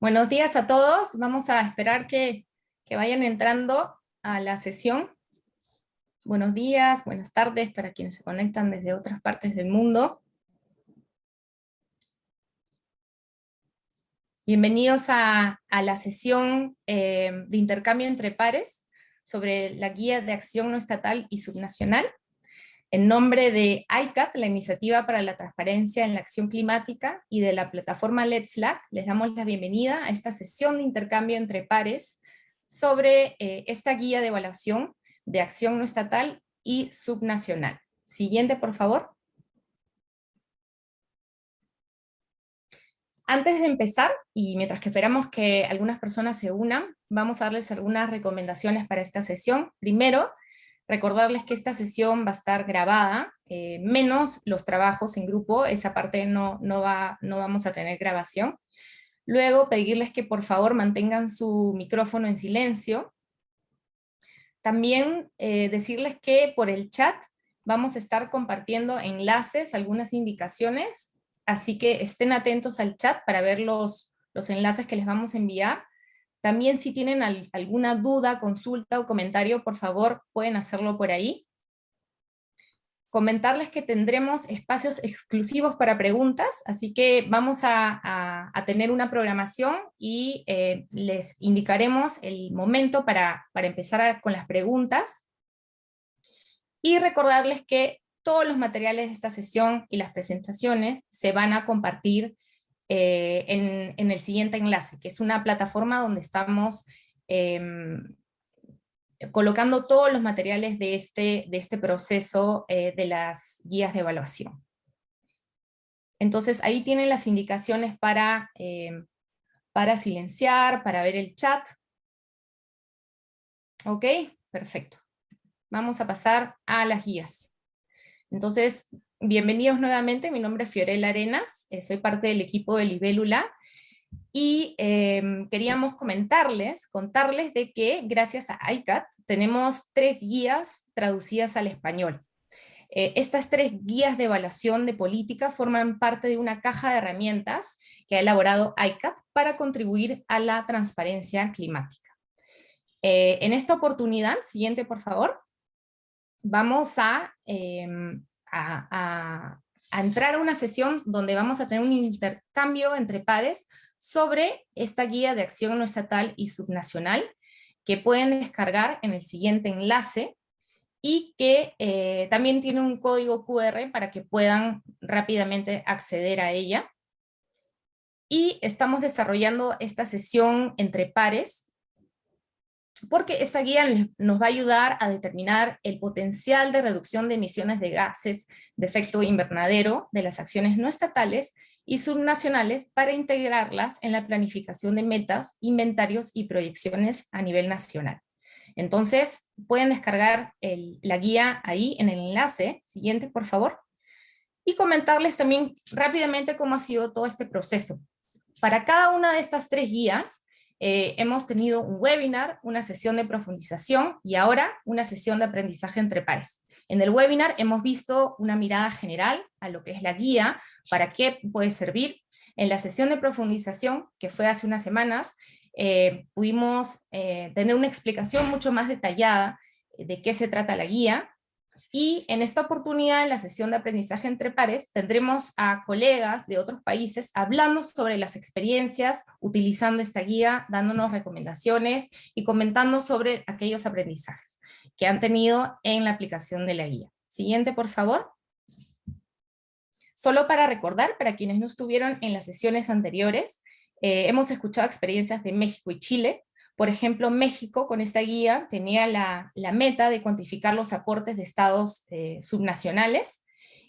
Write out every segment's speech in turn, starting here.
Buenos días a todos. Vamos a esperar que vayan entrando a la sesión. Buenos días, buenas tardes para quienes se conectan desde otras partes del mundo. Bienvenidos a la sesión de intercambio entre pares sobre la guía de acción no estatal y subnacional. En nombre de ICAT, la Iniciativa para la Transparencia en la Acción Climática, y de la plataforma Let's LAC, les damos la bienvenida a esta sesión de intercambio entre pares sobre esta guía de evaluación de acción no estatal y subnacional. Siguiente, por favor. Antes de empezar, y mientras que esperamos que algunas personas se unan, vamos a darles algunas recomendaciones para esta sesión. Primero, recordarles que esta sesión va a estar grabada, menos los trabajos en grupo, esa parte no vamos a tener grabación. Luego, pedirles que por favor mantengan su micrófono en silencio. También decirles que por el chat vamos a estar compartiendo enlaces, algunas indicaciones, así que estén atentos al chat para ver los enlaces que les vamos a enviar. También si tienen alguna duda, consulta o comentario, por favor pueden hacerlo por ahí. Comentarles que tendremos espacios exclusivos para preguntas, así que vamos a tener una programación y les indicaremos el momento para empezar con las preguntas. Y recordarles que todos los materiales de esta sesión y las presentaciones se van a compartir en el siguiente enlace, que es una plataforma donde estamos colocando todos los materiales de este proceso de las guías de evaluación. Entonces ahí tienen las indicaciones para silenciar, para ver el chat. Ok, perfecto. Vamos a pasar a las guías. Entonces, bienvenidos nuevamente, mi nombre es Fiorella Arenas, soy parte del equipo de Libélula, y queríamos contarles de que gracias a ICAT tenemos 3 guías traducidas al español. Estas 3 guías de evaluación de política forman parte de una caja de herramientas que ha elaborado ICAT para contribuir a la transparencia climática. En esta oportunidad, siguiente por favor, vamos a entrar a una sesión donde vamos a tener un intercambio entre pares sobre esta guía de acción no estatal y subnacional, que pueden descargar en el siguiente enlace, y que también tiene un código QR para que puedan rápidamente acceder a ella. Y estamos desarrollando esta sesión entre pares porque esta guía nos va a ayudar a determinar el potencial de reducción de emisiones de gases de efecto invernadero de las acciones no estatales y subnacionales para integrarlas en la planificación de metas, inventarios y proyecciones a nivel nacional. Entonces, pueden descargar la guía ahí en el enlace. Siguiente, por favor. Y comentarles también rápidamente cómo ha sido todo este proceso. Para cada una de estas 3 guías, hemos tenido un webinar, una sesión de profundización y ahora una sesión de aprendizaje entre pares. En el webinar hemos visto una mirada general a lo que es la guía, para qué puede servir. En la sesión de profundización, que fue hace unas semanas, pudimos tener una explicación mucho más detallada de qué se trata la guía. Y en esta oportunidad, en la sesión de aprendizaje entre pares, tendremos a colegas de otros países hablando sobre las experiencias, utilizando esta guía, dándonos recomendaciones y comentando sobre aquellos aprendizajes que han tenido en la aplicación de la guía. Siguiente, por favor. Solo para recordar, para quienes no estuvieron en las sesiones anteriores, hemos escuchado experiencias de México y Chile. Por ejemplo, México con esta guía tenía la meta de cuantificar los aportes de estados subnacionales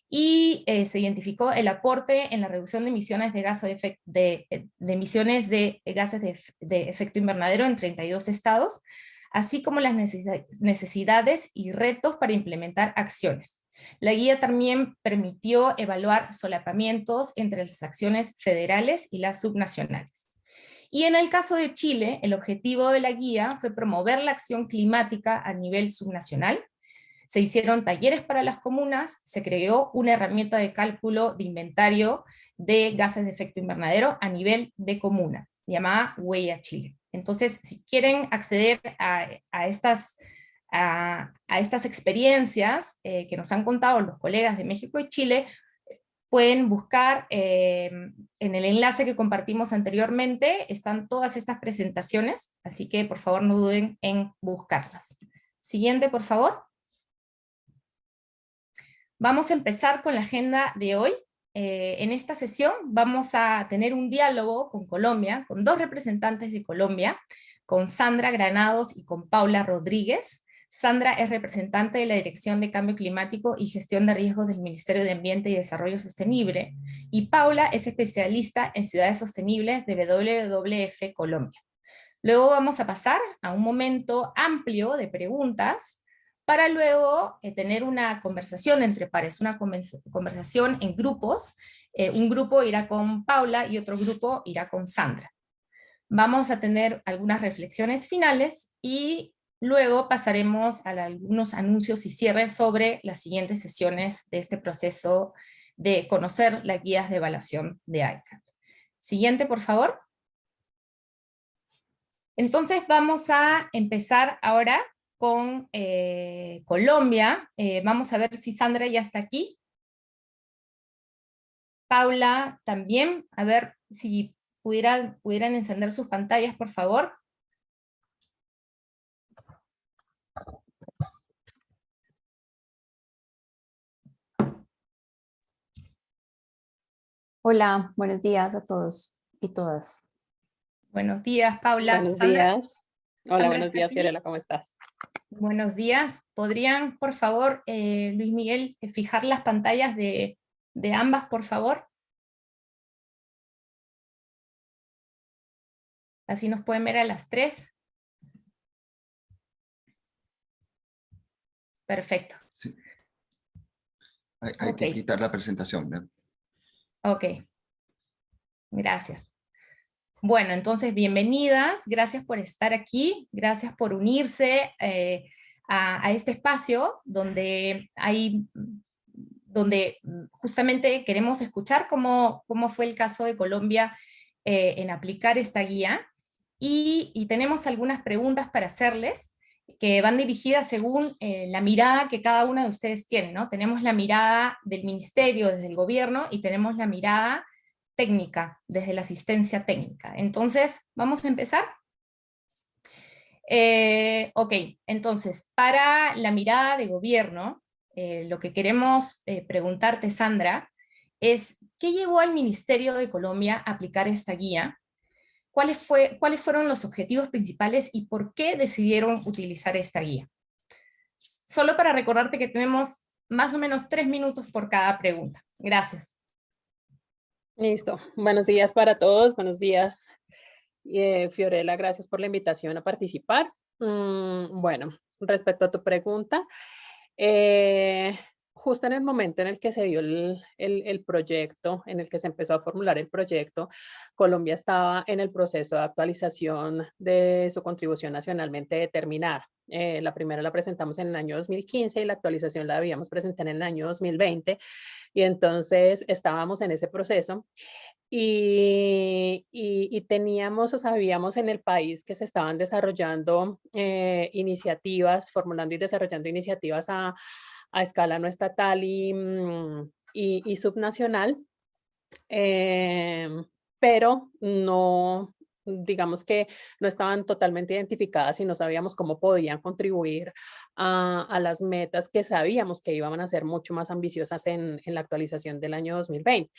y se identificó el aporte en la reducción de emisiones de gases de efecto invernadero en 32 estados, así como las necesidades y retos para implementar acciones. La guía también permitió evaluar solapamientos entre las acciones federales y las subnacionales. Y en el caso de Chile, el objetivo de la guía fue promover la acción climática a nivel subnacional. Se hicieron talleres para las comunas, se creó una herramienta de cálculo de inventario de gases de efecto invernadero a nivel de comuna. llamada Huella Chile. Entonces, si quieren acceder a estas experiencias que nos han contado los colegas de México y Chile, pueden buscar en el enlace que compartimos anteriormente, están todas estas presentaciones, así que por favor no duden en buscarlas. Siguiente, por favor. Vamos a empezar con la agenda de hoy. En esta sesión vamos a tener un diálogo con Colombia, con dos representantes de Colombia, con Sandra Granados y con Paula Rodríguez. Sandra es representante de la Dirección de Cambio Climático y Gestión de Riesgos del Ministerio de Ambiente y Desarrollo Sostenible, y Paula es especialista en ciudades sostenibles de WWF Colombia. Luego vamos a pasar a un momento amplio de preguntas, para luego tener una conversación entre pares, una conversación en grupos. Un grupo irá con Paula y otro grupo irá con Sandra. Vamos a tener algunas reflexiones finales y luego pasaremos a algunos anuncios y cierres sobre las siguientes sesiones de este proceso de conocer las guías de evaluación de ICAT. Siguiente, por favor. Entonces vamos a empezar ahora con Colombia. Vamos a ver si Sandra ya está aquí. Paula también, a ver si pudieran encender sus pantallas, por favor. Hola, buenos días a todos y todas. Buenos días, Paula. Buenos ¿Sandra? días. Hola, ¿Sandra buenos está días, aquí? Fiorella, ¿cómo estás? Buenos días. ¿Podrían, por favor, Luis Miguel, fijar las pantallas de ambas, por favor? Así nos pueden ver a las 3. Perfecto. Sí. Hay que quitar la presentación, ¿no? Ok. Gracias. Bueno, entonces, bienvenidas. Gracias por estar aquí. Gracias por unirse a este espacio donde justamente queremos escuchar cómo fue el caso de Colombia en aplicar esta guía. Y tenemos algunas preguntas para hacerles, que van dirigidas según la mirada que cada una de ustedes tiene, ¿no? Tenemos la mirada del ministerio, desde el gobierno, y tenemos la mirada técnica, desde la asistencia técnica. Entonces, ¿vamos a empezar? Ok, entonces, para la mirada de gobierno, lo que queremos preguntarte, Sandra, es ¿qué llevó al Ministerio de Colombia a aplicar esta guía? ¿Cuáles fueron los objetivos principales y por qué decidieron utilizar esta guía? Solo para recordarte que tenemos más o menos 3 minutos por cada pregunta. Gracias. Listo. Buenos días para todos. Buenos días, Fiorella. Gracias por la invitación a participar. Bueno, respecto a tu pregunta, justo en el momento en el que se dio el proyecto, en el que se empezó a formular el proyecto, Colombia estaba en el proceso de actualización de su contribución nacionalmente determinada. La primera la presentamos en el año 2015 y la actualización la debíamos presentar en el año 2020. Y entonces estábamos en ese proceso y teníamos o sabíamos en el país que se estaban desarrollando iniciativas, formulando y desarrollando iniciativas a escala no estatal y subnacional, pero no, digamos que no estaban totalmente identificadas y no sabíamos cómo podían contribuir a las metas que sabíamos que iban a ser mucho más ambiciosas en la actualización del año 2020.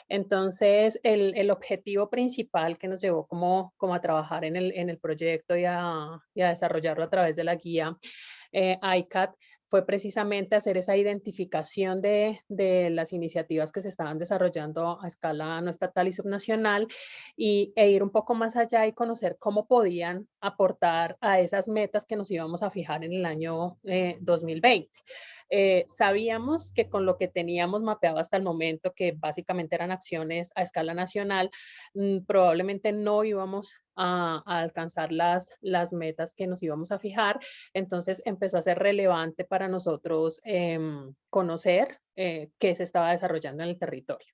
Entonces, el objetivo principal que nos llevó como a trabajar en el proyecto y a desarrollarlo a través de la guía ICAT fue precisamente hacer esa identificación de las iniciativas que se estaban desarrollando a escala no estatal y subnacional e ir un poco más allá y conocer cómo podían aportar a esas metas que nos íbamos a fijar en el año 2020. Sabíamos que con lo que teníamos mapeado hasta el momento, que básicamente eran acciones a escala nacional, probablemente no íbamos a alcanzar las metas que nos íbamos a fijar. Entonces empezó a ser relevante para nosotros conocer qué se estaba desarrollando en el territorio.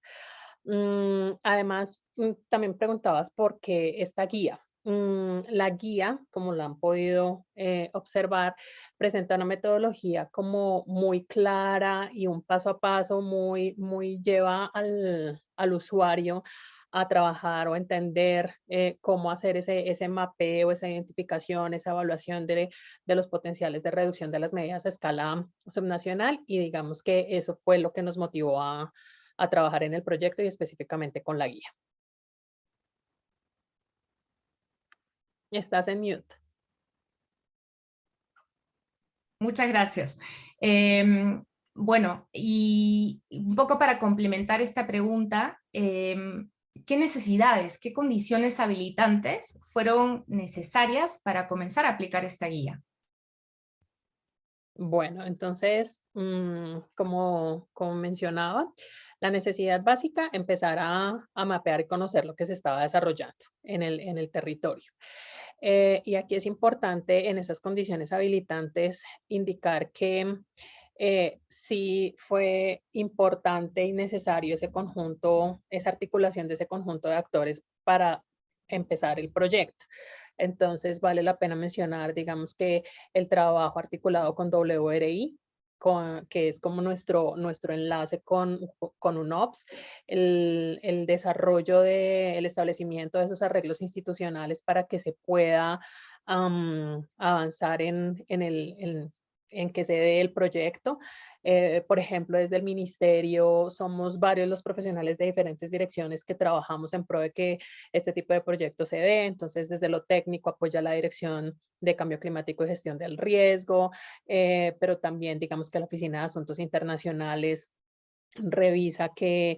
Además, también preguntabas por qué esta guía. La guía, como la han podido observar, presenta una metodología como muy clara y un paso a paso muy lleva al usuario a trabajar o entender cómo hacer ese mapeo, esa identificación, esa evaluación de los potenciales de reducción de las medidas a escala subnacional, y digamos que eso fue lo que nos motivó a trabajar en el proyecto y específicamente con la guía. Estás en mute. Muchas gracias. Bueno, y un poco para complementar esta pregunta, ¿qué necesidades, qué condiciones habilitantes fueron necesarias para comenzar a aplicar esta guía? Bueno, entonces, como mencionaba, la necesidad básica, empezar a mapear y conocer lo que se estaba desarrollando en el territorio. Y aquí es importante en esas condiciones habilitantes indicar que sí fue importante y necesario ese conjunto, esa articulación de ese conjunto de actores para empezar el proyecto. Entonces vale la pena mencionar, digamos, que el trabajo articulado con WRI, que es como nuestro enlace con UNOPS, el desarrollo del establecimiento de esos arreglos institucionales para que se pueda avanzar en que se dé el proyecto. Por ejemplo, desde el ministerio somos varios los profesionales de diferentes direcciones que trabajamos en pro de que este tipo de proyectos se dé. Entonces, desde lo técnico apoya la Dirección de Cambio Climático y Gestión del Riesgo, pero también digamos que la Oficina de Asuntos Internacionales revisa que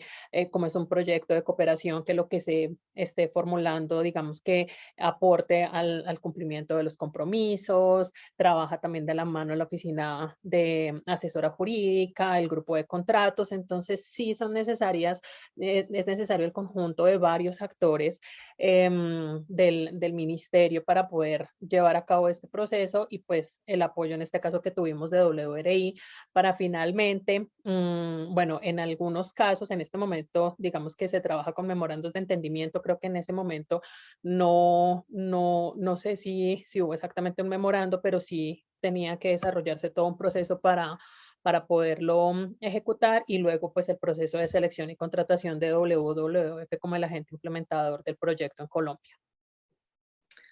como es un proyecto de cooperación, que lo que se esté formulando, digamos que aporte al cumplimiento de los compromisos. Trabaja también de la mano la oficina de asesora jurídica, el grupo de contratos. Entonces sí son necesarias, es necesario el conjunto de varios actores del ministerio para poder llevar a cabo este proceso, y pues el apoyo en este caso que tuvimos de WRI para finalmente, bueno, en algunos casos, en este momento, digamos que se trabaja con memorandos de entendimiento. Creo que en ese momento no sé si hubo exactamente un memorando, pero sí tenía que desarrollarse todo un proceso para poderlo ejecutar, y luego pues el proceso de selección y contratación de WWF como el agente implementador del proyecto en Colombia.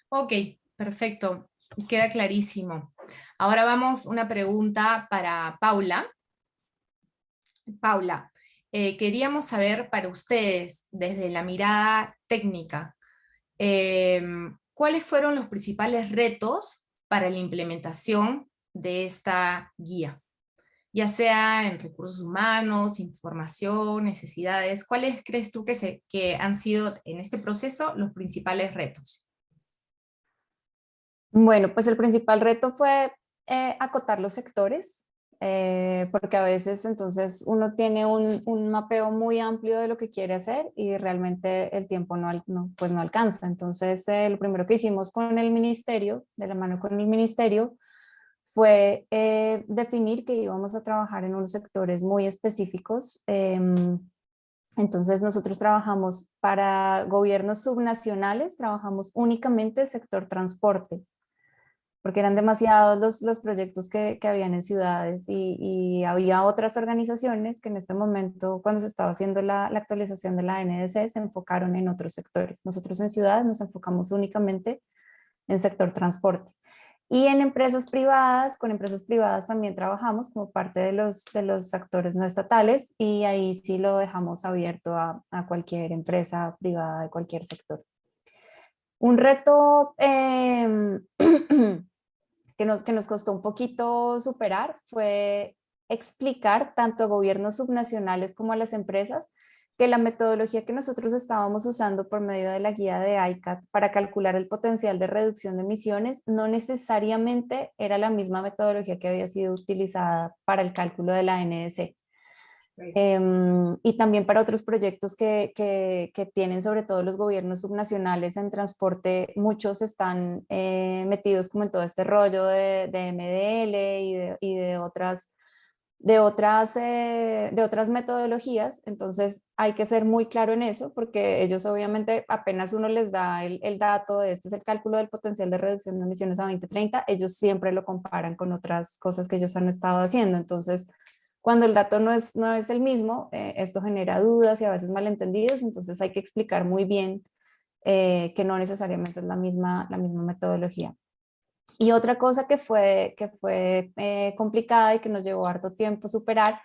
Ok, perfecto, queda clarísimo. Ahora vamos una pregunta para Paula. Paula, queríamos saber para ustedes, desde la mirada técnica, ¿cuáles fueron los principales retos para la implementación de esta guía? Ya sea en recursos humanos, información, necesidades, ¿cuáles crees tú que han sido en este proceso los principales retos? Bueno, pues el principal reto fue acotar los sectores, porque a veces entonces uno tiene un mapeo muy amplio de lo que quiere hacer y realmente el tiempo pues no alcanza. Entonces, lo primero que hicimos con el ministerio, de la mano con el ministerio, fue definir que íbamos a trabajar en unos sectores muy específicos. Entonces nosotros trabajamos para gobiernos subnacionales, trabajamos únicamente el sector transporte, porque eran demasiados los proyectos que habían en ciudades, y había otras organizaciones que en este momento, cuando se estaba haciendo la actualización de la NDC, se enfocaron en otros sectores. Nosotros en ciudades nos enfocamos únicamente en sector transporte. Y en empresas privadas, con empresas privadas también trabajamos como parte de los actores no estatales, y ahí sí lo dejamos abierto a cualquier empresa privada de cualquier sector. Un reto que nos costó un poquito superar fue explicar tanto a gobiernos subnacionales como a las empresas que la metodología que nosotros estábamos usando por medio de la guía de ICAT para calcular el potencial de reducción de emisiones no necesariamente era la misma metodología que había sido utilizada para el cálculo de la NDC. Y también para otros proyectos que tienen sobre todo los gobiernos subnacionales en transporte. Muchos están metidos como en todo este rollo de MDL y de otras de otras metodologías. Entonces hay que ser muy claro en eso, porque ellos obviamente apenas uno les da el dato de este es el cálculo del potencial de reducción de emisiones a 2030, ellos siempre lo comparan con otras cosas que ellos han estado haciendo. Entonces, cuando el dato no es el mismo, esto genera dudas y a veces malentendidos, entonces hay que explicar muy bien que no necesariamente es la misma metodología. Y otra cosa que fue complicada y que nos llevó harto tiempo superar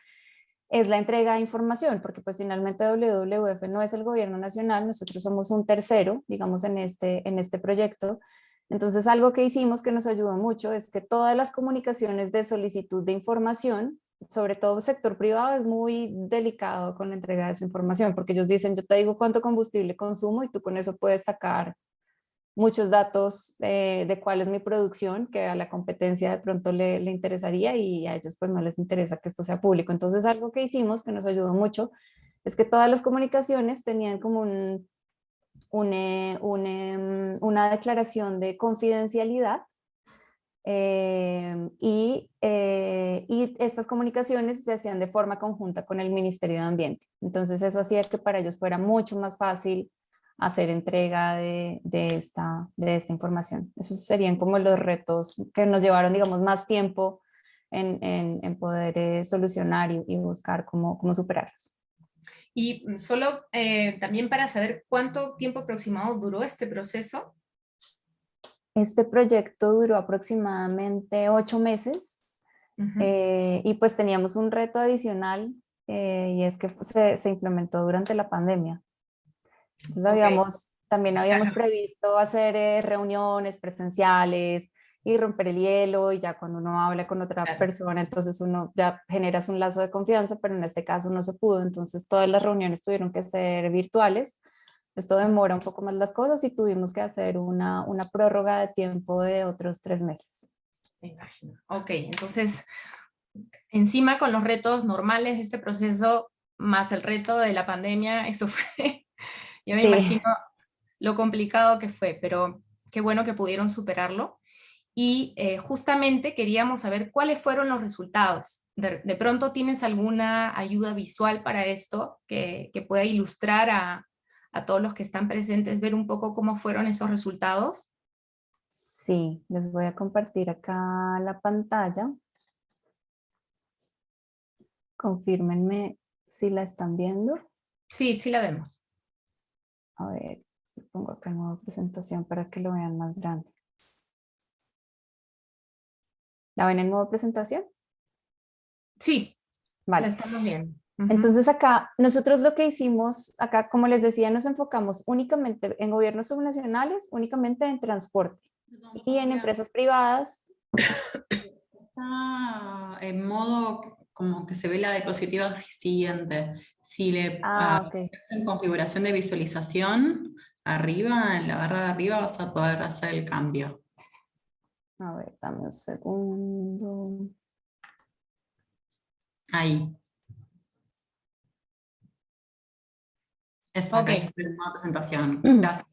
es la entrega de información, porque pues finalmente WWF no es el gobierno nacional, nosotros somos un tercero, digamos, en este proyecto. Entonces, algo que hicimos que nos ayudó mucho es que todas las comunicaciones de solicitud de información, sobre todo sector privado, es muy delicado con la entrega de su información, porque ellos dicen, yo te digo cuánto combustible consumo y tú con eso puedes sacar muchos datos de cuál es mi producción, que a la competencia de pronto le interesaría y a ellos pues no les interesa que esto sea público. Entonces algo que hicimos que nos ayudó mucho es que todas las comunicaciones tenían como una declaración de confidencialidad y estas comunicaciones se hacían de forma conjunta con el Ministerio de Ambiente. Entonces eso hacía que para ellos fuera mucho más fácil hacer entrega de esta información. Esos serían como los retos que nos llevaron, digamos, más tiempo en poder solucionar y buscar cómo superarlos. Y solo también para saber cuánto tiempo aproximado duró este proceso. Este proyecto duró aproximadamente 8 meses y pues teníamos un reto adicional y es que se implementó durante la pandemia. Entonces también habíamos previsto hacer reuniones presenciales y romper el hielo y ya cuando uno habla con otra persona, entonces uno ya generas un lazo de confianza, pero en este caso no se pudo, entonces todas las reuniones tuvieron que ser virtuales. Esto demora un poco más las cosas y tuvimos que hacer una prórroga de tiempo de otros 3 meses. Me imagino. Ok, entonces encima con los retos normales de este proceso, más el reto de la pandemia, eso fue, yo me imagino lo complicado que fue, pero qué bueno que pudieron superarlo. Y justamente queríamos saber cuáles fueron los resultados. De pronto tienes alguna ayuda visual para esto que pueda ilustrar a todos los que están presentes, ver un poco cómo fueron esos resultados. Sí, les voy a compartir acá la pantalla. Confírmenme si la están viendo. Sí, sí la vemos. A ver, pongo acá nueva presentación para que lo vean más grande. ¿La ven en modo presentación? Sí, vale. La estamos viendo. Entonces acá, nosotros lo que hicimos, acá como les decía, nos enfocamos únicamente en gobiernos subnacionales, únicamente en transporte y en empresas privadas. Está en modo como que se ve la diapositiva siguiente. Si le Okay. hacen configuración de visualización, arriba, en la barra de arriba vas a poder hacer el cambio. A ver, dame un segundo. Ahí. Esa Ok. es la presentación. Gracias.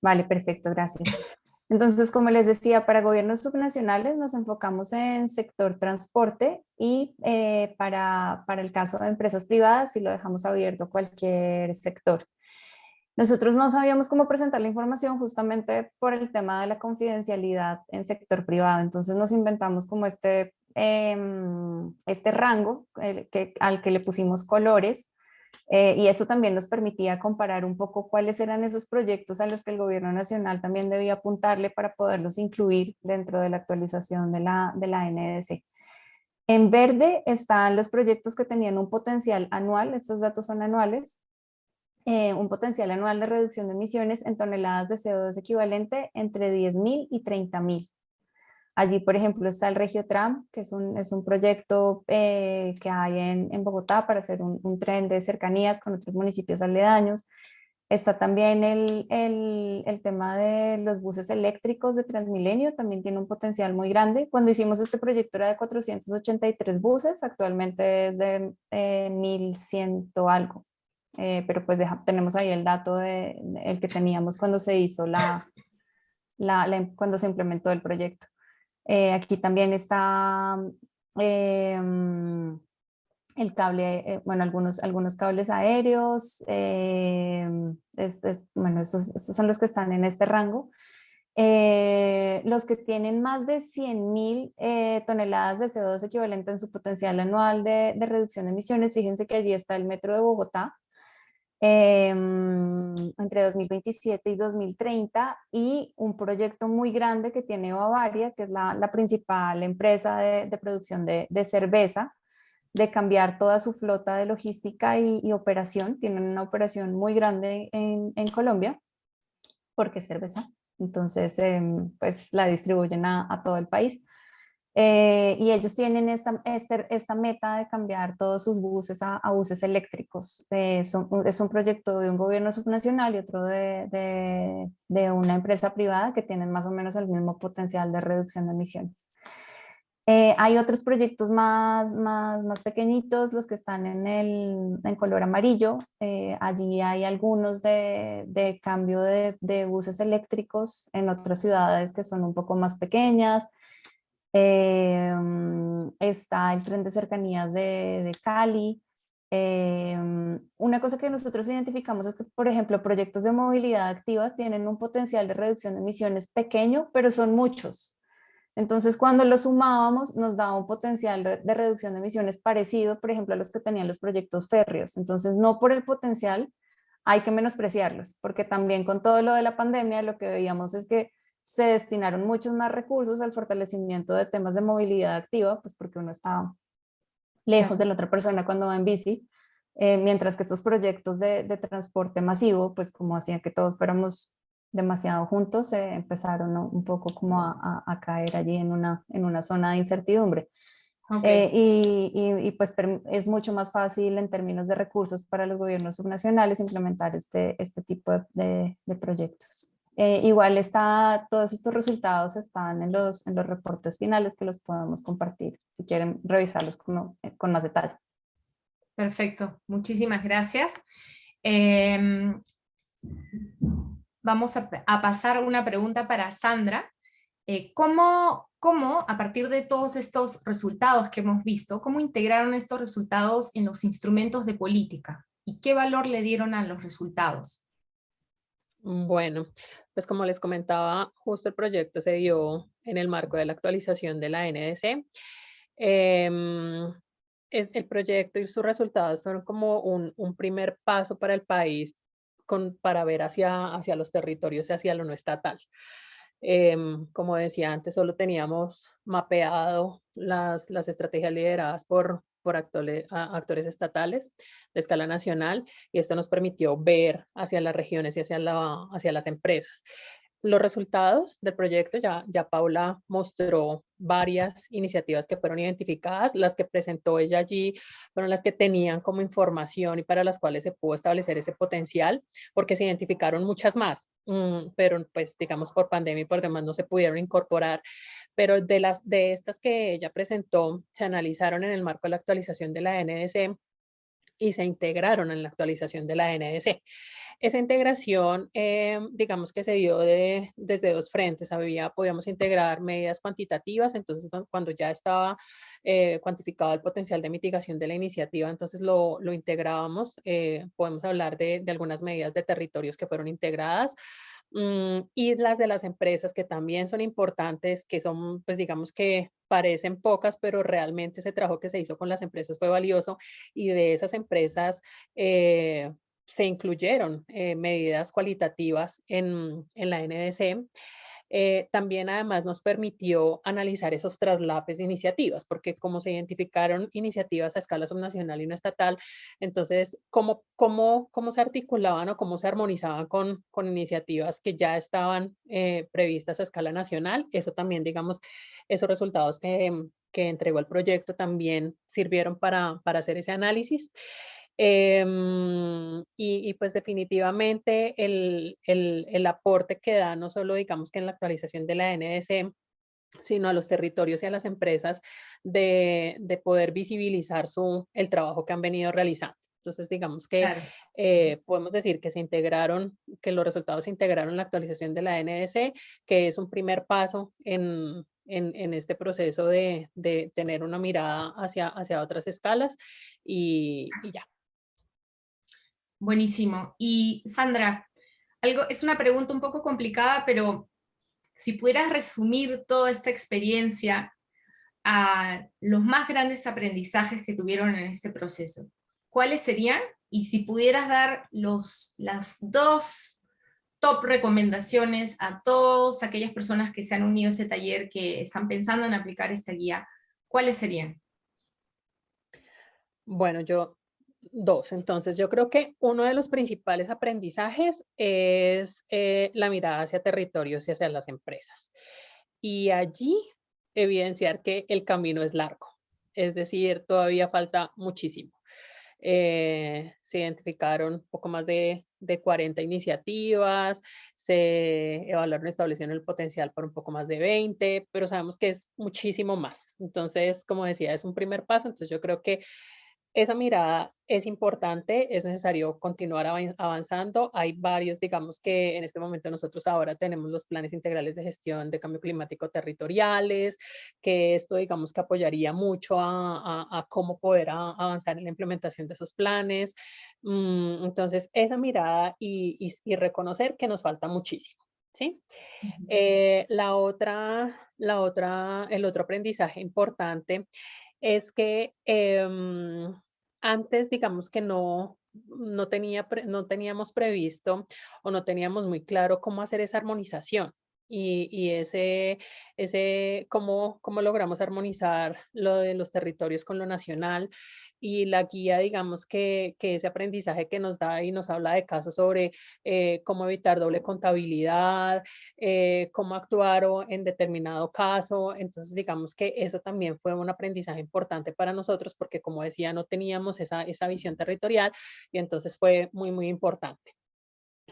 Vale, perfecto, gracias. Entonces, como les decía, para gobiernos subnacionales nos enfocamos en sector transporte y para el caso de empresas privadas sí lo dejamos abierto a cualquier sector. Nosotros no sabíamos cómo presentar la información justamente por el tema de la confidencialidad en sector privado, entonces nos inventamos como este rango al que le pusimos colores. Y eso también nos permitía comparar un poco cuáles eran esos proyectos a los que el gobierno nacional también debía apuntarle para poderlos incluir dentro de la actualización de la NDC. En verde están los proyectos que tenían un potencial anual, estos datos son anuales, un potencial anual de reducción de emisiones en toneladas de CO2 equivalente entre 10.000 y 30.000. Allí, por ejemplo, está el Regiotram, que es un proyecto que hay en Bogotá para hacer un tren de cercanías con otros municipios aledaños. Está también el tema de los buses eléctricos de Transmilenio, también tiene un potencial muy grande. Cuando hicimos este proyecto era de 483 buses, actualmente es de 1.100 algo. Pero pues tenemos ahí el dato el que teníamos cuando se hizo cuando se implementó el proyecto. Aquí también está el cable, bueno, algunos cables aéreos, bueno, estos son los que están en este rango. Los que tienen más de 100.000 toneladas de CO2 equivalente en su potencial anual de reducción de emisiones, fíjense que allí está el Metro de Bogotá, entre 2027 y 2030, y un proyecto muy grande que tiene Bavaria, que es la principal empresa de producción de cerveza, de cambiar toda su flota de logística y operación. Tienen una operación muy grande en Colombia, porque es cerveza. Entonces, pues la distribuyen a todo el país. Y ellos tienen esta meta de cambiar todos sus buses a buses eléctricos. Es un proyecto de un gobierno subnacional y otro de una empresa privada que tienen más o menos el mismo potencial de reducción de emisiones. Hay otros proyectos más pequeñitos, los que están en color amarillo. Allí hay algunos de cambio de buses eléctricos en otras ciudades que son un poco más pequeñas. Está el tren de cercanías de Cali. Una cosa que nosotros identificamos es que, por ejemplo, proyectos de movilidad activa tienen un potencial de reducción de emisiones pequeño, pero son muchos. Entonces, cuando lo sumábamos, nos daba un potencial de reducción de emisiones parecido, por ejemplo, a los que tenían los proyectos férreos. Entonces, no por el potencial hay que menospreciarlos, porque también con todo lo de la pandemia, lo que veíamos es que se destinaron muchos más recursos al fortalecimiento de temas de movilidad activa, pues porque uno estaba lejos de la otra persona cuando va en bici, mientras que estos proyectos de transporte masivo, pues como hacían que todos fuéramos demasiado juntos, empezaron, ¿no?, un poco como a caer allí en una zona de incertidumbre. Okay. Y pues es mucho más fácil en términos de recursos para los gobiernos subnacionales implementar este tipo de proyectos. Igual todos estos resultados están en los reportes finales, que los podemos compartir si quieren revisarlos con más detalle. Perfecto, muchísimas gracias. Vamos a pasar una pregunta para Sandra. ¿Cómo, a partir de todos estos resultados que hemos visto, cómo integraron estos resultados en los instrumentos de política? ¿Y qué valor le dieron a los resultados? Bueno, pues como les comentaba, justo el proyecto se dio en el marco de la actualización de la NDC. El proyecto y sus resultados fueron como un primer paso para el país para ver hacia los territorios y hacia lo no estatal. Como decía antes, solo teníamos mapeado las estrategias lideradas por actores estatales de escala nacional, y esto nos permitió ver hacia las regiones y hacia las empresas. Los resultados del proyecto, ya Paula mostró varias iniciativas que fueron identificadas. Las que presentó ella allí fueron las que tenían como información y para las cuales se pudo establecer ese potencial, porque se identificaron muchas más, pero pues digamos por pandemia y por demás no se pudieron incorporar. Pero de estas que ella presentó, se analizaron en el marco de la actualización de la NDC y se integraron en la actualización de la NDC. Esa integración, digamos que se dio desde dos frentes. Podíamos integrar medidas cuantitativas, entonces cuando ya estaba cuantificado el potencial de mitigación de la iniciativa, entonces lo integrábamos. Podemos hablar de algunas medidas de territorios que fueron integradas. Y las de las empresas, que también son importantes, que son, pues digamos que parecen pocas, pero realmente ese trabajo que se hizo con las empresas fue valioso, y de esas empresas se incluyeron medidas cualitativas en la NDC. También además nos permitió analizar esos traslapes de iniciativas, porque como se identificaron iniciativas a escala subnacional y no estatal, entonces cómo se articulaban o cómo se armonizaban con iniciativas que ya estaban previstas a escala nacional. Eso también, digamos, esos resultados que entregó el proyecto también sirvieron para hacer ese análisis. Y pues definitivamente el aporte que da, no solo digamos que en la actualización de la NDC, sino a los territorios y a las empresas, de poder visibilizar el trabajo que han venido realizando. Entonces, digamos que Claro. podemos decir que se integraron, que los resultados se integraron en la actualización de la NDC, que es un primer paso en este proceso de tener una mirada hacia otras escalas y ya. Buenísimo. Y Sandra, es una pregunta un poco complicada, pero si pudieras resumir toda esta experiencia a los más grandes aprendizajes que tuvieron en este proceso, ¿cuáles serían? Y si pudieras dar las 2 top recomendaciones a todas aquellas personas que se han unido a ese taller, que están pensando en aplicar esta guía, ¿cuáles serían? Bueno, dos. Entonces, yo creo que uno de los principales aprendizajes es la mirada hacia territorios y hacia las empresas. Y allí evidenciar que el camino es largo. Es decir, todavía falta muchísimo. Se identificaron un poco más de 40 iniciativas, se evaluaron y establecieron el potencial para un poco más de 20, pero sabemos que es muchísimo más. Entonces, como decía, es un primer paso. Entonces, yo creo que esa mirada es importante, es necesario continuar avanzando. Hay varios, digamos que en este momento nosotros ahora tenemos los planes integrales de gestión de cambio climático territoriales, que esto digamos que apoyaría mucho a cómo poder avanzar en la implementación de esos planes. Entonces, esa mirada y reconocer que nos falta muchísimo, ¿sí? El otro aprendizaje importante es que antes, digamos que no teníamos previsto o no teníamos muy claro cómo hacer esa armonización y cómo logramos armonizar lo de los territorios con lo nacional. Y la guía, digamos que ese aprendizaje que nos da y nos habla de casos sobre cómo evitar doble contabilidad, cómo actuar en determinado caso. Entonces, digamos que eso también fue un aprendizaje importante para nosotros porque, como decía, no teníamos esa visión territorial y entonces fue muy, muy importante.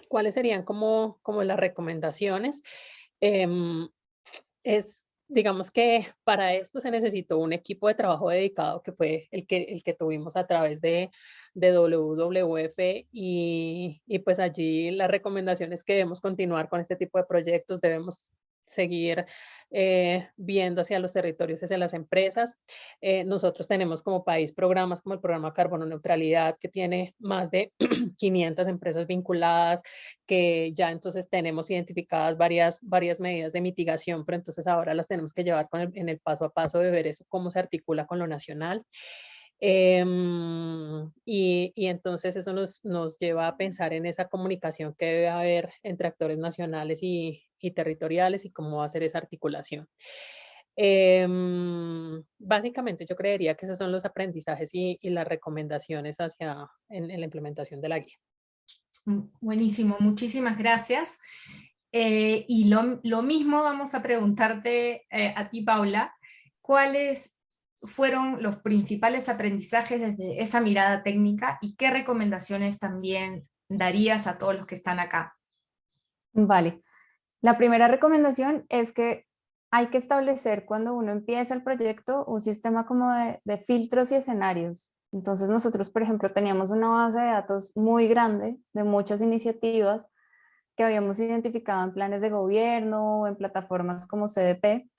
¿Cuáles serían como las recomendaciones? Digamos que para esto se necesitó un equipo de trabajo dedicado que fue el que tuvimos a través de WWF y pues allí la recomendación es que debemos continuar con este tipo de proyectos, debemos seguir viendo hacia los territorios, hacia las empresas. Nosotros tenemos como país programas como el programa Carbono Neutralidad, que tiene más de 500 empresas vinculadas, que ya entonces tenemos identificadas varias medidas de mitigación, pero entonces ahora las tenemos que llevar en el paso a paso de ver eso, cómo se articula con lo nacional. Y entonces eso nos lleva a pensar en esa comunicación que debe haber entre actores nacionales y territoriales y cómo va a ser esa articulación. Básicamente yo creería que esos son los aprendizajes y las recomendaciones en la implementación de la guía. Buenísimo, muchísimas gracias. Y lo mismo vamos a preguntarte a ti, Paula, ¿cuáles fueron los principales aprendizajes desde esa mirada técnica y qué recomendaciones también darías a todos los que están acá? Vale. La primera recomendación es que hay que establecer cuando uno empieza el proyecto un sistema como de filtros y escenarios. Entonces nosotros, por ejemplo, teníamos una base de datos muy grande de muchas iniciativas que habíamos identificado en planes de gobierno, en plataformas como CDP,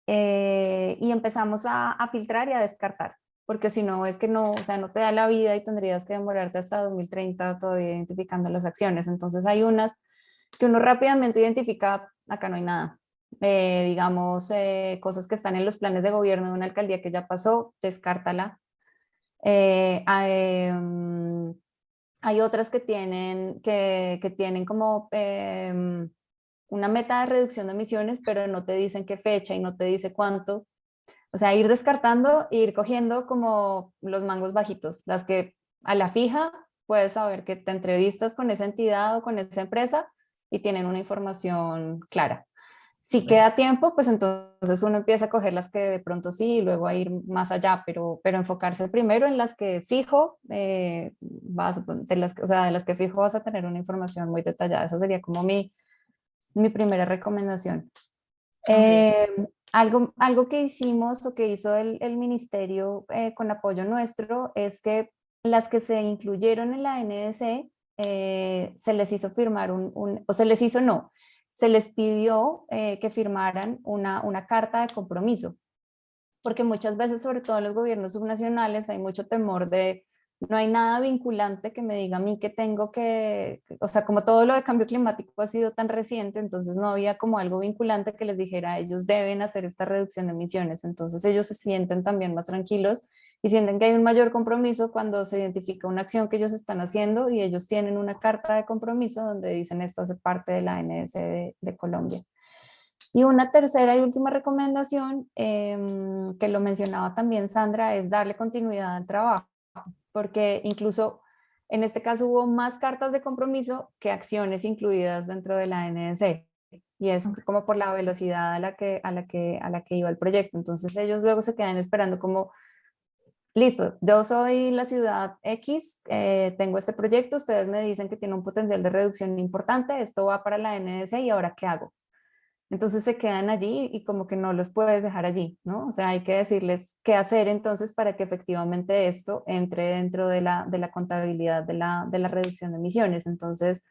y empezamos a filtrar y a descartar, porque si no es que no, o sea, no te da la vida y tendrías que demorarte hasta 2030 todavía identificando las acciones. Entonces hay unas que uno rápidamente identifica, acá no hay nada. Digamos, cosas que están en los planes de gobierno de una alcaldía que ya pasó, descártala. Hay otras que tienen como una meta de reducción de emisiones, pero no te dicen qué fecha y no te dice cuánto. O sea, ir descartando e ir cogiendo como los mangos bajitos, las que a la fija puedes saber que te entrevistas con esa entidad o con esa empresa y tienen una información clara. Si queda tiempo, pues entonces uno empieza a coger las que de pronto sí y luego a ir más allá, pero enfocarse primero en las que fijo, de las que fijo vas a tener una información muy detallada. Esa sería como mi primera recomendación. Algo que hicimos o que hizo el ministerio con apoyo nuestro es que las que se incluyeron en la NDC, se les hizo firmar o se les hizo no, se les pidió que firmaran una carta de compromiso, porque muchas veces, sobre todo en los gobiernos subnacionales, hay mucho temor de no hay nada vinculante que me diga a mí que tengo que, o sea, como todo lo de cambio climático ha sido tan reciente, entonces no había como algo vinculante que les dijera ellos deben hacer esta reducción de emisiones, entonces ellos se sienten también más tranquilos y sienten que hay un mayor compromiso cuando se identifica una acción que ellos están haciendo y ellos tienen una carta de compromiso donde dicen esto hace parte de la NDC de Colombia. Y una tercera y última recomendación, que lo mencionaba también Sandra, es darle continuidad al trabajo, porque incluso en este caso hubo más cartas de compromiso que acciones incluidas dentro de la NDC. Y es como por la velocidad a la que iba el proyecto. Entonces ellos luego se quedan esperando como, listo, yo soy la ciudad X, tengo este proyecto, ustedes me dicen que tiene un potencial de reducción importante, esto va para la NDC y ahora ¿qué hago? Entonces se quedan allí y como que no los puedes dejar allí, ¿no? O sea, hay que decirles qué hacer entonces para que efectivamente esto entre dentro de la contabilidad de la reducción de emisiones. Entonces,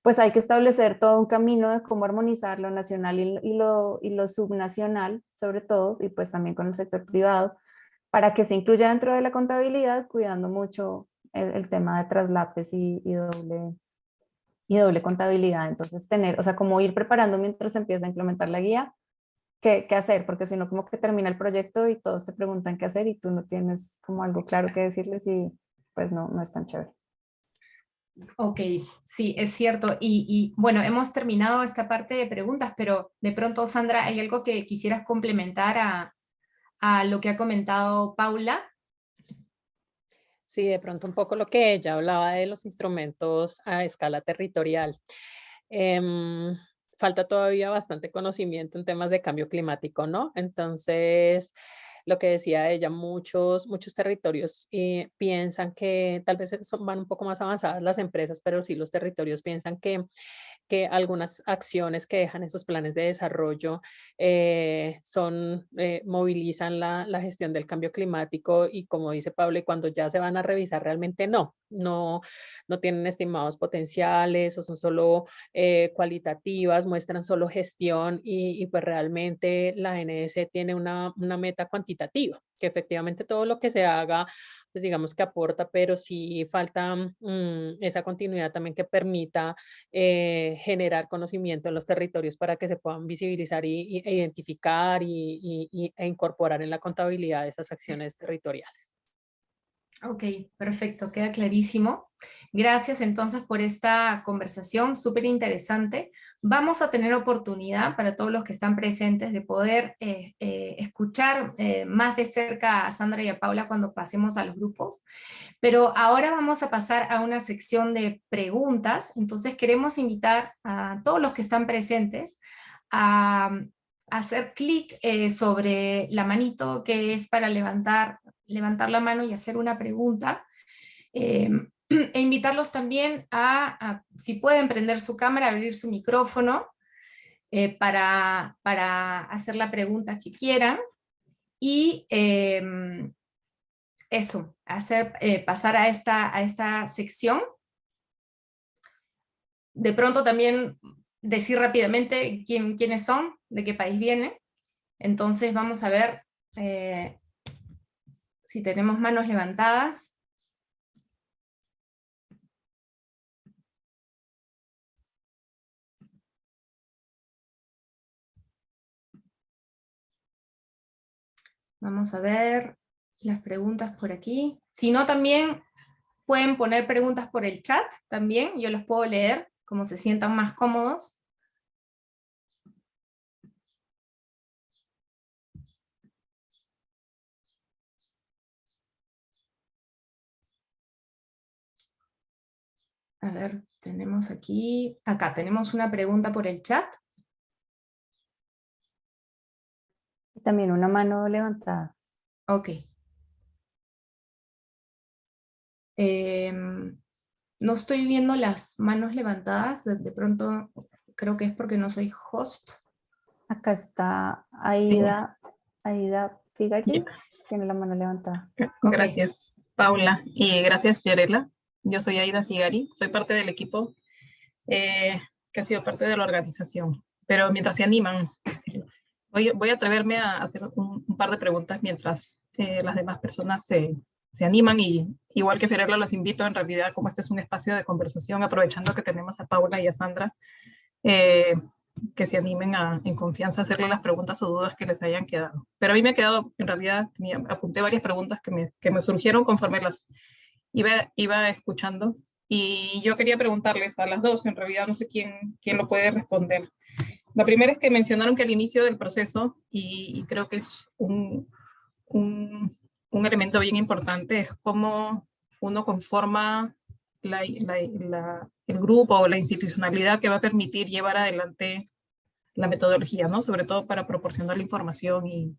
pues hay que establecer todo un camino de cómo armonizar lo nacional y lo subnacional, sobre todo, y pues también con el sector privado, para que se incluya dentro de la contabilidad, cuidando mucho el tema de traslapes y doble contabilidad. Entonces, tener, o sea, como ir preparando mientras se empieza a implementar la guía, qué hacer, porque si no, como que termina el proyecto y todos te preguntan qué hacer y tú no tienes como algo claro que decirles y pues no es tan chévere. Ok, sí, es cierto. Y bueno, hemos terminado esta parte de preguntas, pero de pronto, Sandra, ¿hay algo que quisieras complementar a lo que ha comentado Paula? Sí, de pronto un poco lo que ella hablaba de los instrumentos a escala territorial. Falta todavía bastante conocimiento en temas de cambio climático, ¿no? Entonces, lo que decía ella, muchos territorios piensan que tal vez van un poco más avanzadas las empresas, pero sí los territorios piensan que algunas acciones que dejan esos planes de desarrollo movilizan la gestión del cambio climático y como dice Pablo, y cuando ya se van a revisar realmente no tienen estimados potenciales o son solo cualitativas, muestran solo gestión y pues realmente la NDC tiene una meta cuantitativa, que efectivamente todo lo que se haga pues digamos que aporta, pero sí falta esa continuidad también que permita generar conocimiento en los territorios para que se puedan visibilizar e identificar e incorporar en la contabilidad de esas acciones territoriales. Ok, perfecto, queda clarísimo. Gracias entonces por esta conversación súper interesante. Vamos a tener oportunidad para todos los que están presentes de poder escuchar más de cerca a Sandra y a Paula cuando pasemos a los grupos, pero ahora vamos a pasar a una sección de preguntas. Entonces queremos invitar a todos los que están presentes a hacer clic sobre la manito que es para levantar la mano y hacer una pregunta, e invitarlos también si pueden prender su cámara, abrir su micrófono para hacer la pregunta que quieran, y eso, pasar a esta sección. De pronto también decir rápidamente quiénes son, de qué país vienen. Entonces vamos a ver si tenemos manos levantadas. Vamos a ver las preguntas por aquí. Si no, también pueden poner preguntas por el chat, también, yo las puedo leer, como se sientan más cómodos. A ver, tenemos acá tenemos una pregunta por el chat. También una mano levantada. Ok. No estoy viendo las manos levantadas, de pronto creo que es porque no soy host. Acá está Aida Figari, tiene la mano levantada. Gracias. Paula, y gracias, Fiorella. Yo soy Aida Figari, soy parte del equipo que ha sido parte de la organización. Pero mientras se animan, voy a atreverme a hacer un par de preguntas mientras las demás personas se animan, y igual que Fiorella los invito, en realidad, como este es un espacio de conversación, aprovechando que tenemos a Paula y a Sandra, que se animen en confianza a hacerle las preguntas o dudas que les hayan quedado. Pero a mí me ha quedado, en realidad, apunté varias preguntas que me surgieron conforme las iba escuchando, y yo quería preguntarles a las dos, en realidad no sé quién lo puede responder. La primera es que mencionaron que al inicio del proceso, y creo que es un elemento bien importante, es cómo uno conforma el grupo o la institucionalidad que va a permitir llevar adelante la metodología, ¿no? Sobre todo para proporcionar la información y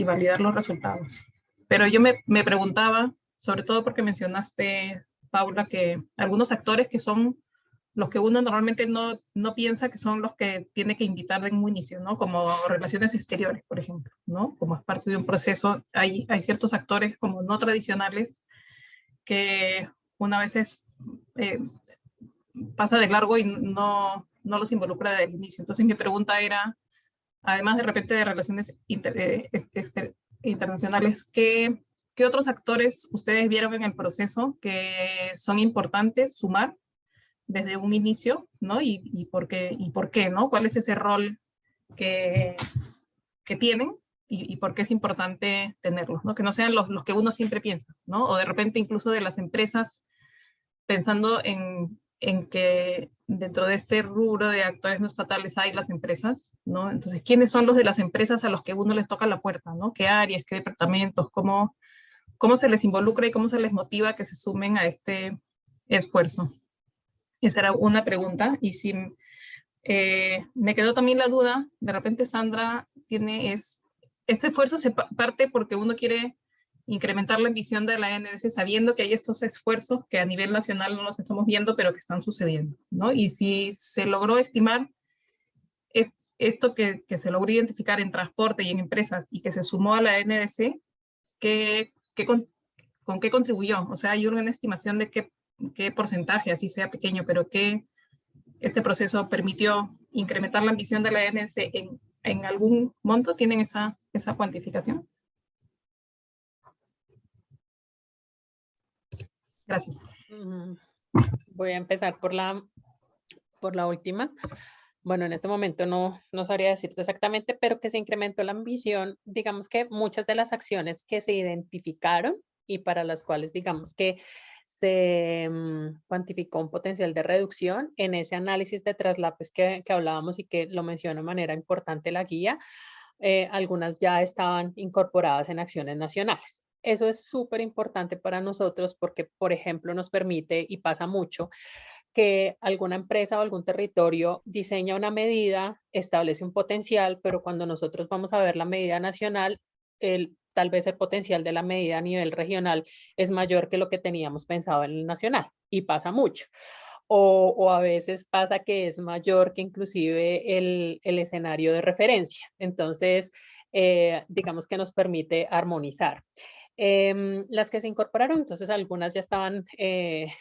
validar los resultados. Pero yo me preguntaba, sobre todo porque mencionaste, Paula, que algunos actores que son los que uno normalmente no piensa que son los que tiene que invitar de un inicio, ¿no? Como relaciones exteriores, por ejemplo, ¿no? Como es parte de un proceso, hay ciertos actores como no tradicionales que una vez pasa de largo y no los involucra desde el inicio. Entonces mi pregunta era, además de repente de relaciones internacionales, ¿qué otros actores ustedes vieron en el proceso que son importantes sumar desde un inicio, ¿no? Y por qué, ¿no? ¿Cuál es ese rol que tienen y por qué es importante tenerlos, ¿no? Que no sean los que uno siempre piensa, ¿no? O de repente incluso de las empresas, pensando en que dentro de este rubro de actores no estatales hay las empresas, ¿no? Entonces, ¿quiénes son los de las empresas a los que uno les toca la puerta, ¿no? ¿Qué áreas, qué departamentos, cómo se les involucra y cómo se les motiva a que se sumen a este esfuerzo? Esa era una pregunta. Y si me quedó también la duda, de repente Sandra este esfuerzo se parte porque uno quiere incrementar la ambición de la NS sabiendo que hay estos esfuerzos que a nivel nacional no los estamos viendo, pero que están sucediendo, ¿no? Y si se logró estimar esto que se logró identificar en transporte y en empresas y que se sumó a la NDC, ¿con qué contribuyó? O sea, hay una estimación de qué porcentaje, así sea pequeño, pero qué este proceso permitió incrementar la ambición de la NDC en algún monto. ¿Tienen esa cuantificación? Gracias. Voy a empezar por la última. Bueno, en este momento no sabría decirte exactamente, pero que se incrementó la ambición. Digamos que muchas de las acciones que se identificaron y para las cuales, digamos que se cuantificó un potencial de reducción en ese análisis de traslapes que hablábamos y que lo menciona de manera importante la guía, algunas ya estaban incorporadas en acciones nacionales. Eso es súper importante para nosotros porque, por ejemplo, nos permite, y pasa mucho, que alguna empresa o algún territorio diseña una medida, establece un potencial, pero cuando nosotros vamos a ver la medida nacional, tal vez el potencial de la medida a nivel regional es mayor que lo que teníamos pensado en el nacional, y pasa mucho. O a veces pasa que es mayor que inclusive el escenario de referencia. Entonces, digamos que nos permite armonizar. Las que se incorporaron, entonces algunas ya estaban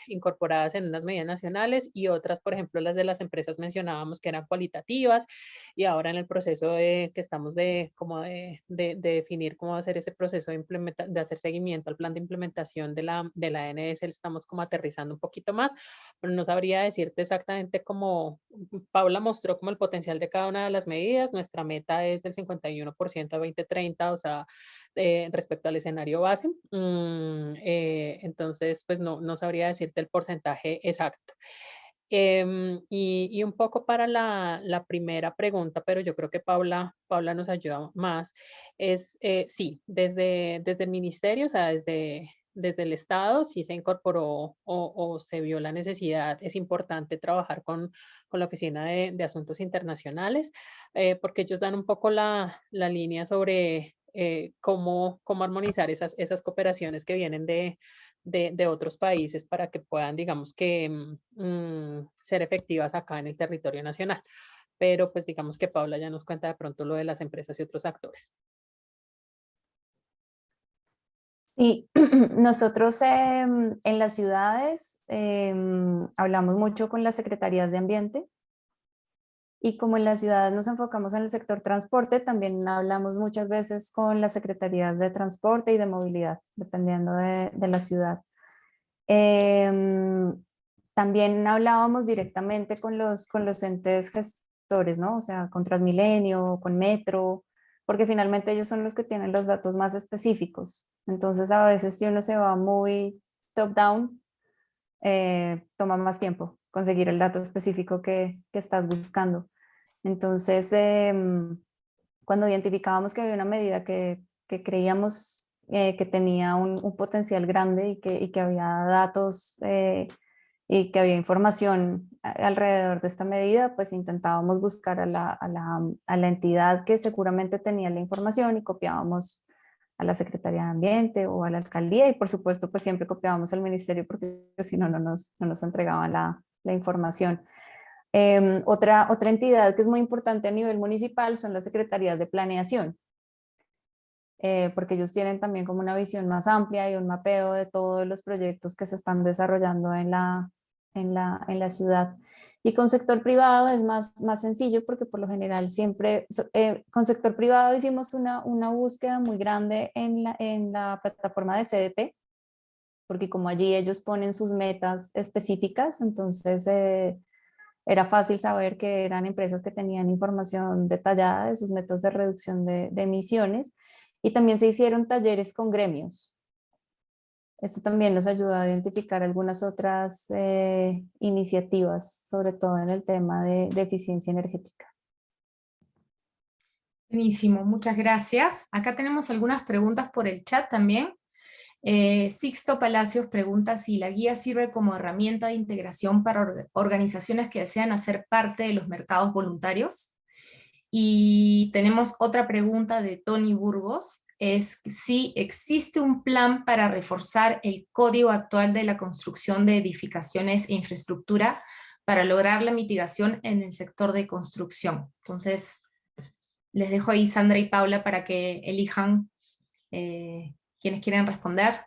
incorporadas en unas medidas nacionales y otras, por ejemplo, las de las empresas mencionábamos que eran cualitativas, y ahora en el proceso que estamos de definir cómo va a ser ese proceso de hacer seguimiento al plan de implementación de la NS, estamos como aterrizando un poquito más, pero no sabría decirte exactamente cómo Paula mostró como el potencial de cada una de las medidas. Nuestra meta es del 51% a 2030, o sea, respecto al escenario base. Entonces, pues no sabría decirte el porcentaje exacto. Y un poco para la primera pregunta, pero yo creo que Paula nos ayuda más, es sí, desde el ministerio, o sea, desde el Estado, sí se incorporó o se vio la necesidad. Es importante trabajar con la Oficina de Asuntos Internacionales, porque ellos dan un poco la línea sobre cómo armonizar esas cooperaciones que vienen de otros países para que puedan, digamos que, ser efectivas acá en el territorio nacional. Pero pues digamos que Paula ya nos cuenta de pronto lo de las empresas y otros actores. Sí, nosotros en las ciudades hablamos mucho con las secretarías de ambiente y como en las ciudades nos enfocamos en el sector transporte, también hablamos muchas veces con las secretarías de transporte y de movilidad, dependiendo de la ciudad. Em, También hablábamos directamente con los entes gestores, ¿no? O sea, con Transmilenio, con Metro, porque finalmente ellos son los que tienen los datos más específicos. Entonces, a veces si uno se va muy top-down, toma más tiempo conseguir el dato específico que estás buscando. Entonces, cuando identificábamos que había una medida que creíamos que tenía un potencial grande y que había datos y que había información alrededor de esta medida, pues intentábamos buscar a la entidad que seguramente tenía la información y copiábamos a la Secretaría de Ambiente o a la alcaldía y por supuesto pues siempre copiábamos al ministerio porque si no, no nos entregaban la información. Otra entidad que es muy importante a nivel municipal son las secretarías de planeación, porque ellos tienen también como una visión más amplia y un mapeo de todos los proyectos que se están desarrollando en la ciudad. Y con sector privado es más sencillo porque por lo general siempre, con sector privado hicimos una búsqueda muy grande en la plataforma de CDP, porque como allí ellos ponen sus metas específicas, entonces era fácil saber que eran empresas que tenían información detallada de sus metas de reducción de emisiones y también se hicieron talleres con gremios. Esto también nos ayudó a identificar algunas otras iniciativas, sobre todo en el tema de eficiencia energética. Buenísimo, muchas gracias. Acá tenemos algunas preguntas por el chat también. Sixto Palacios pregunta si la guía sirve como herramienta de integración para organizaciones que desean hacer parte de los mercados voluntarios. Y tenemos otra pregunta de Tony Burgos, es si existe un plan para reforzar el código actual de la construcción de edificaciones e infraestructura para lograr la mitigación en el sector de construcción. Entonces, les dejo ahí Sandra y Paula para que elijan quienes quieren responder.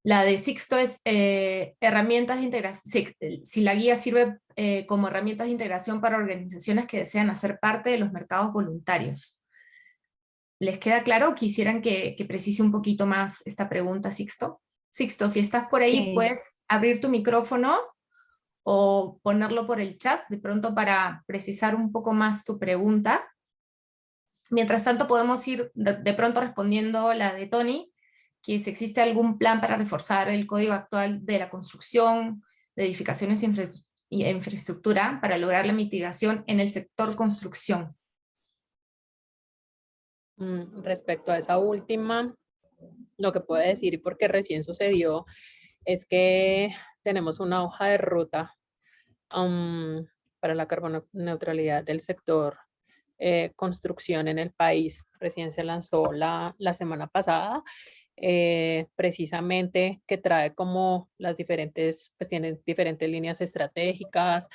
La de Sixto es herramientas de integración, si la guía sirve como herramientas de integración para organizaciones que desean hacer parte de los mercados voluntarios. ¿Les queda claro? ¿Quisieran que precise un poquito más esta pregunta, Sixto? Sixto, si estás por ahí, Sí. puedes abrir tu micrófono o ponerlo por el chat, de pronto para precisar un poco más tu pregunta. Mientras tanto, podemos ir de pronto respondiendo la de Tony, que si existe algún plan para reforzar el código actual de la construcción, de edificaciones y infraestructura para lograr la mitigación en el sector construcción. Respecto a esa última, lo que puedo decir, y porque recién sucedió, es que tenemos una hoja de ruta para la carboneutralidad del sector construcción en el país. Recién se lanzó la semana pasada, precisamente que trae como las diferentes, pues tienen diferentes líneas estratégicas,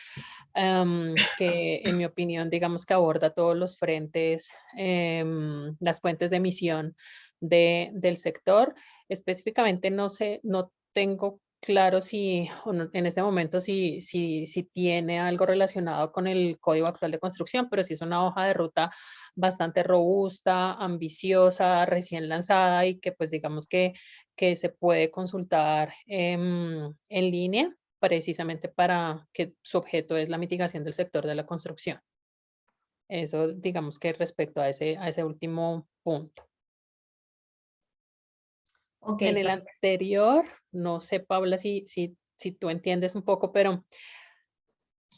que en mi opinión, digamos que aborda todos los frentes, las fuentes de emisión del sector. Específicamente no sé, no tengo claro si en este momento si tiene algo relacionado con el código actual de construcción, pero sí es una hoja de ruta bastante robusta, ambiciosa, recién lanzada y que pues digamos que se puede consultar en línea precisamente para que su objeto es la mitigación del sector de la construcción. Eso digamos que respecto a ese último punto. Okay, en el anterior, no sé, Paula, si tú entiendes un poco, pero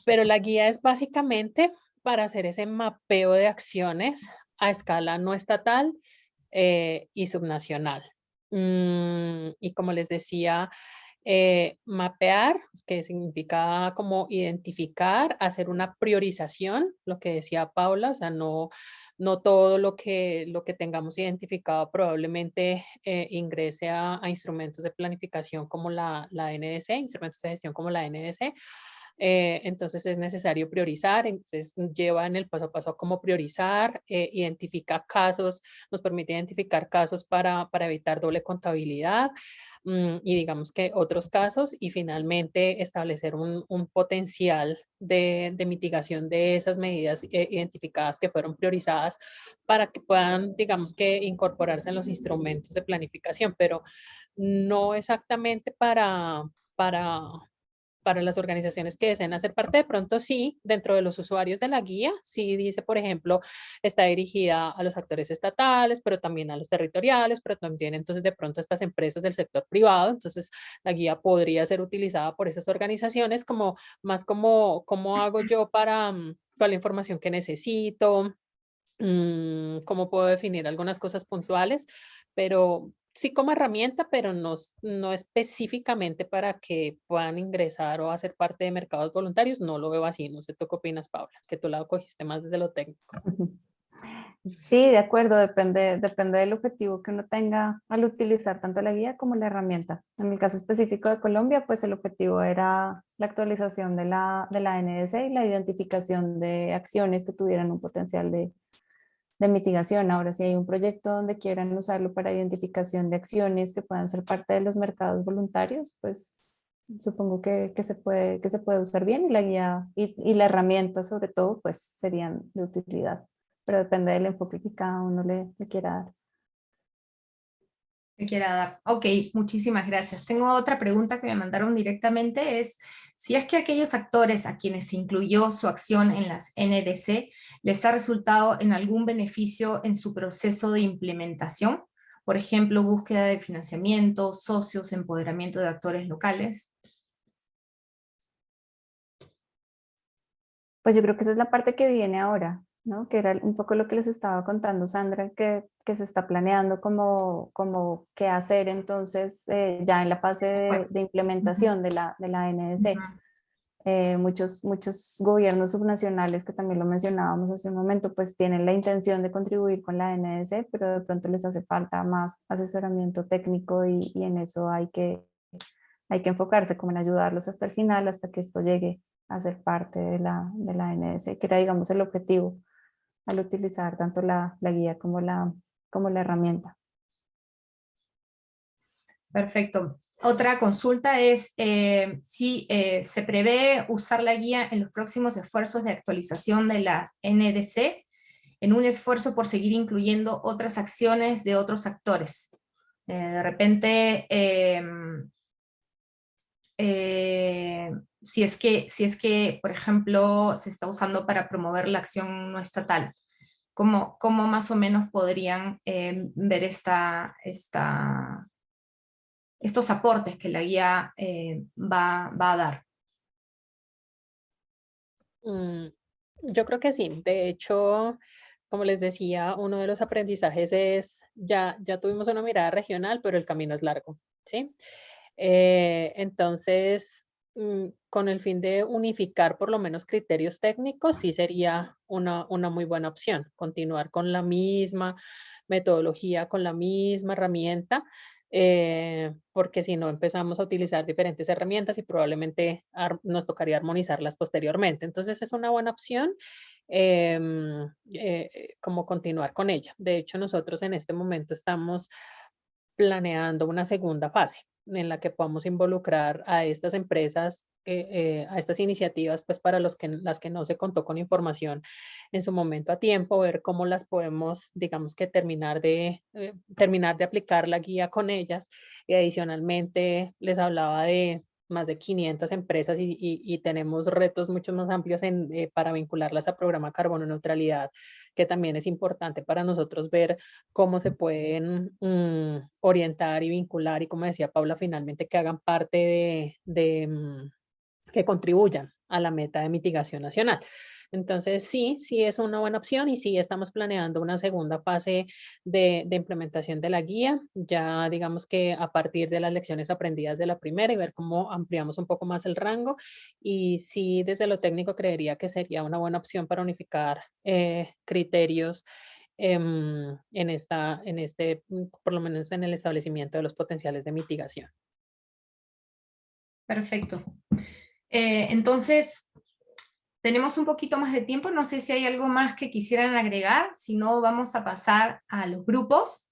la guía es básicamente para hacer ese mapeo de acciones a escala no estatal y subnacional. Y como les decía, mapear, que significa como identificar, hacer una priorización, lo que decía Paula, o sea, no todo lo que tengamos identificado probablemente ingrese a instrumentos de planificación como la NDC, instrumentos de gestión como la NDC, Entonces es necesario priorizar, entonces lleva en el paso a paso a cómo priorizar, identifica casos, nos permite identificar casos para evitar doble contabilidad, y digamos que otros casos, y finalmente establecer un potencial de mitigación de esas medidas identificadas que fueron priorizadas para que puedan, digamos que, incorporarse en los instrumentos de planificación, pero no exactamente para las organizaciones que deseen hacer parte. De pronto sí, dentro de los usuarios de la guía, sí dice, por ejemplo, está dirigida a los actores estatales, pero también a los territoriales, pero también entonces de pronto a estas empresas del sector privado. Entonces la guía podría ser utilizada por esas organizaciones como más como, ¿cómo hago yo para toda la información que necesito? Cómo puedo definir algunas cosas puntuales, pero sí como herramienta, pero no específicamente para que puedan ingresar o hacer parte de mercados voluntarios. No lo veo así. No sé tú qué opinas, Paula, que tú la cogiste más desde lo técnico. Sí, de acuerdo, depende del objetivo que uno tenga al utilizar tanto la guía como la herramienta. En el caso específico de Colombia, pues el objetivo era la actualización de la NDC y la identificación de acciones que tuvieran un potencial de mitigación. Ahora, si hay un proyecto donde quieran usarlo para identificación de acciones que puedan ser parte de los mercados voluntarios, pues supongo que que se puede usar bien, y la guía y la herramienta sobre todo, pues serían de utilidad, pero depende del enfoque que cada uno le quiera dar. Me quiera dar. Ok, muchísimas gracias. Tengo otra pregunta que me mandaron directamente, es si es que aquellos actores a quienes se incluyó su acción en las NDC les ha resultado en algún beneficio en su proceso de implementación, por ejemplo, búsqueda de financiamiento, socios, empoderamiento de actores locales. Pues yo creo que esa es la parte que viene ahora, ¿no? Que era un poco lo que les estaba contando Sandra, que se está planeando como qué hacer entonces ya en la fase de implementación de la NDC. Muchos gobiernos subnacionales, que también lo mencionábamos hace un momento, pues tienen la intención de contribuir con la NDC, pero de pronto les hace falta más asesoramiento técnico, y en eso hay que enfocarse, como en ayudarlos hasta el final, hasta que esto llegue a ser parte de la NDC, que era, digamos, el objetivo al utilizar tanto la guía como la herramienta. Perfecto. Otra consulta es si se prevé usar la guía en los próximos esfuerzos de actualización de las NDC, en un esfuerzo por seguir incluyendo otras acciones de otros actores. De repente, si es que, por ejemplo, se está usando para promover la acción no estatal, ¿cómo más o menos podrían ver estos aportes que la guía va a dar? Yo creo que sí. De hecho, como les decía, uno de los aprendizajes es, ya tuvimos una mirada regional, pero el camino es largo, ¿sí? Entonces, con el fin de unificar por lo menos criterios técnicos, sí sería una muy buena opción, continuar con la misma metodología, con la misma herramienta, porque si no empezamos a utilizar diferentes herramientas y probablemente nos tocaría armonizarlas posteriormente. Entonces es una buena opción como continuar con ella. De hecho, nosotros en este momento estamos planeando una segunda fase en la que podamos involucrar a estas empresas, a estas iniciativas, pues para las que no se contó con información en su momento a tiempo, ver cómo las podemos, digamos que terminar de aplicar la guía con ellas. Y adicionalmente les hablaba de más de 500 empresas y tenemos retos mucho más amplios para vincularlas a programa Carbono Neutralidad, que también es importante para nosotros ver cómo se pueden orientar y vincular, y como decía Paula, finalmente que hagan parte que contribuyan a la meta de mitigación nacional. Entonces, sí es una buena opción, y sí estamos planeando una segunda fase de implementación de la guía, ya digamos que a partir de las lecciones aprendidas de la primera, y ver cómo ampliamos un poco más el rango. Y sí, desde lo técnico creería que sería una buena opción para unificar criterios por lo menos en el establecimiento de los potenciales de mitigación. Perfecto. Entonces, tenemos un poquito más de tiempo, no sé si hay algo más que quisieran agregar, si no vamos a pasar a los grupos.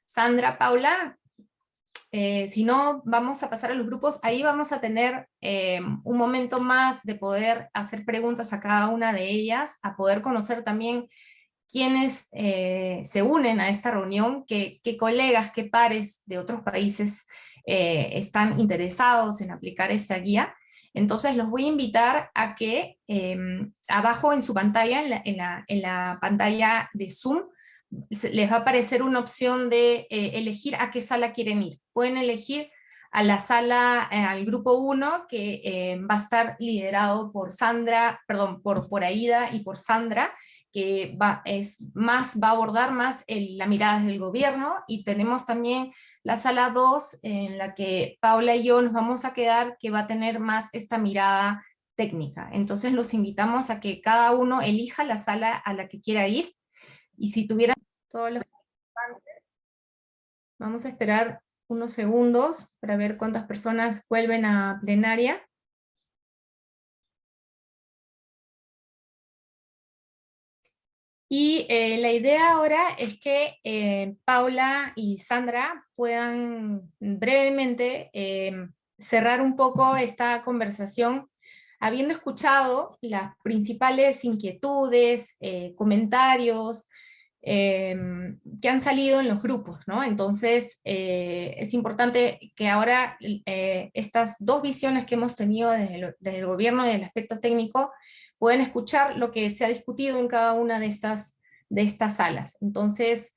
Sandra, Paula, si no, vamos a pasar a los grupos. Ahí vamos a tener un momento más de poder hacer preguntas a cada una de ellas, a poder conocer también quiénes se unen a esta reunión, qué colegas, qué pares de otros países están interesados en aplicar esta guía. Entonces los voy a invitar a que abajo en su pantalla, en la pantalla de Zoom, les va a aparecer una opción de elegir a qué sala quieren ir. Pueden elegir a la sala, al grupo 1, que va a estar liderado por Sandra, perdón, por Aida y por Sandra, que va a abordar más la mirada del gobierno, y tenemos también la sala 2, en la que Paula y yo nos vamos a quedar, que va a tener más esta mirada técnica. Entonces los invitamos a que cada uno elija la sala a la que quiera ir, y si tuvieran todos los participantes, vamos a esperar unos segundos para ver cuántas personas vuelven a plenaria. Y la idea ahora es que Paula y Sandra puedan brevemente cerrar un poco esta conversación, habiendo escuchado las principales inquietudes, comentarios que han salido en los grupos, ¿no? Entonces es importante que ahora estas dos visiones que hemos tenido desde el gobierno y el aspecto técnico pueden escuchar lo que se ha discutido en cada una de estas salas. Entonces,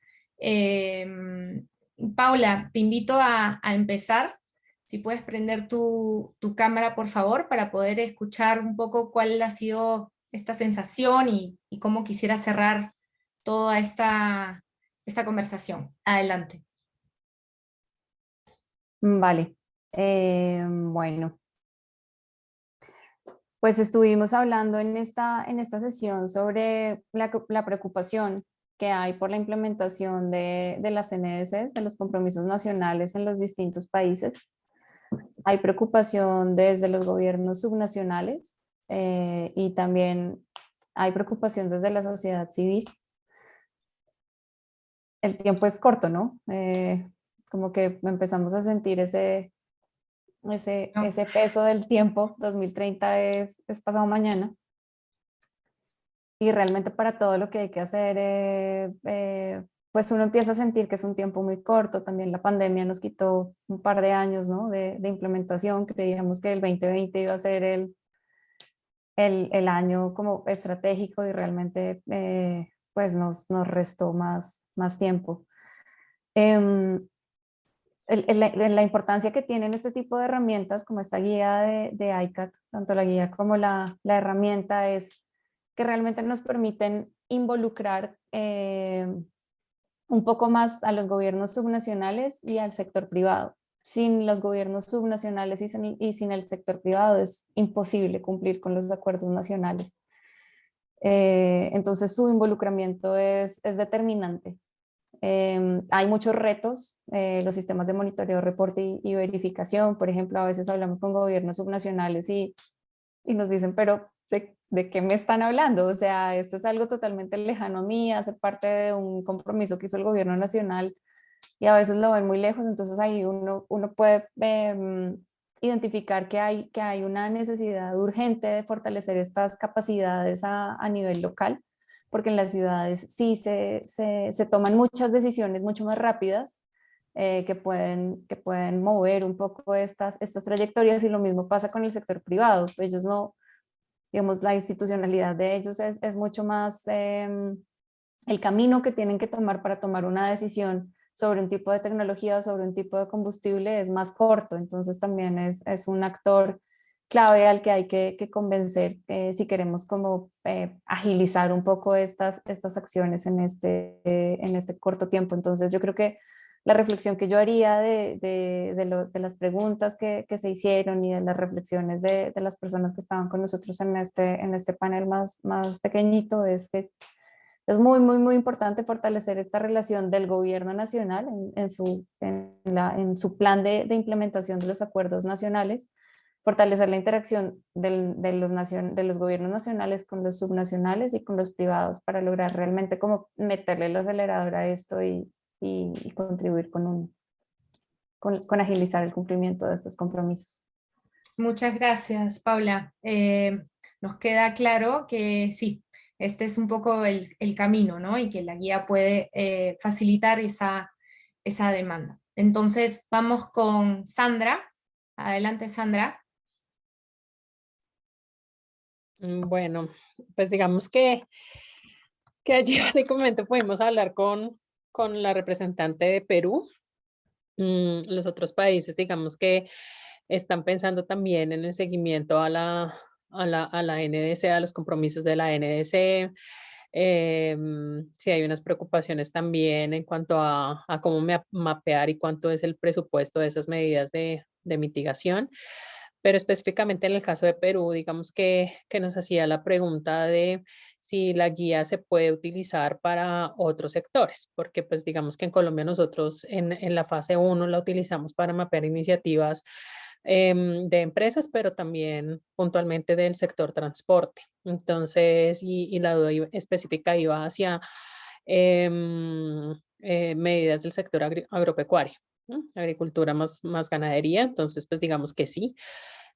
Paula, te invito a empezar. Si puedes prender tu cámara, por favor, para poder escuchar un poco cuál ha sido esta sensación y cómo quisiera cerrar toda esta conversación. Adelante. Vale. Bueno. Pues estuvimos hablando en esta sesión sobre la preocupación que hay por la implementación de las NDCs, de los compromisos nacionales en los distintos países. Hay preocupación desde los gobiernos subnacionales y también hay preocupación desde la sociedad civil. El tiempo es corto, ¿no? Como que empezamos a sentir ese peso del tiempo. 2030 es pasado mañana, y realmente para todo lo que hay que hacer, pues uno empieza a sentir que es un tiempo muy corto. También la pandemia nos quitó un par de años, ¿no? de implementación. Creíamos que el 2020 iba a ser el año como estratégico, y realmente pues nos restó más tiempo. La importancia que tienen este tipo de herramientas, como esta guía de ICAT, tanto la guía como la herramienta, es que realmente nos permiten involucrar un poco más a los gobiernos subnacionales y al sector privado. Sin los gobiernos subnacionales y sin el sector privado es imposible cumplir con los acuerdos nacionales. Entonces su involucramiento es determinante. Hay muchos retos, los sistemas de monitoreo, reporte y verificación. Por ejemplo, a veces hablamos con gobiernos subnacionales y nos dicen, pero ¿de qué me están hablando? O sea, esto es algo totalmente lejano a mí, hace parte de un compromiso que hizo el gobierno nacional, y a veces lo ven muy lejos. Entonces ahí uno puede identificar que hay una necesidad urgente de fortalecer estas capacidades a nivel local, porque en las ciudades sí se toman muchas decisiones mucho más rápidas que pueden mover un poco estas trayectorias, y lo mismo pasa con el sector privado. Ellos no, digamos, la institucionalidad de ellos es mucho más el camino que tienen que tomar para tomar una decisión sobre un tipo de tecnología o sobre un tipo de combustible es más corto. Entonces también es un actor clave al que hay que convencer si queremos como agilizar un poco estas acciones en este corto tiempo. Entonces yo creo que la reflexión que yo haría de las preguntas que se hicieron y de las reflexiones de las personas que estaban con nosotros en este panel más pequeñito es que es muy, muy, muy importante fortalecer esta relación del gobierno nacional en su plan de implementación de los acuerdos nacionales fortalecer la interacción de los gobiernos nacionales con los subnacionales y con los privados para lograr realmente como meterle el acelerador a esto y contribuir con agilizar el cumplimiento de estos compromisos. Muchas gracias, Paula. Nos queda claro que sí, este es un poco el camino, ¿no? Y que la guía puede facilitar esa demanda. Entonces, vamos con Sandra. Adelante, Sandra. Bueno, pues digamos que allí básicamente pudimos hablar con la representante de Perú. Los otros países, digamos que están pensando también en el seguimiento a la NDC, a los compromisos de la NDC. Sí hay unas preocupaciones también en cuanto a cómo mapear y cuánto es el presupuesto de esas medidas de mitigación. Pero específicamente en el caso de Perú, digamos que nos hacía la pregunta de si la guía se puede utilizar para otros sectores, porque pues digamos que en Colombia nosotros en la fase 1 la utilizamos para mapear iniciativas de empresas, pero también puntualmente del sector transporte. Entonces, y la duda específica iba hacia medidas del sector agropecuario, ¿no? Agricultura más ganadería. Entonces, pues digamos que sí.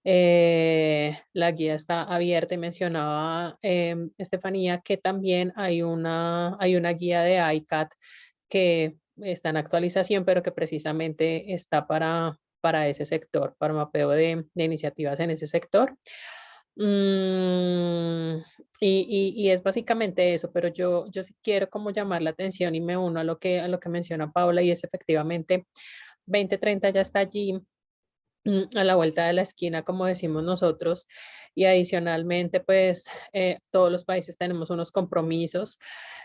La guía está abierta y mencionaba Estefanía que también hay una guía de ICAT que está en actualización, pero que precisamente está para ese sector, para mapeo de iniciativas en ese sector. Y es básicamente eso, pero yo sí quiero como llamar la atención y me uno a lo que menciona Paula, y es efectivamente 2030 ya está allí, a la vuelta de la esquina, como decimos nosotros, y adicionalmente, pues todos los países tenemos unos compromisos.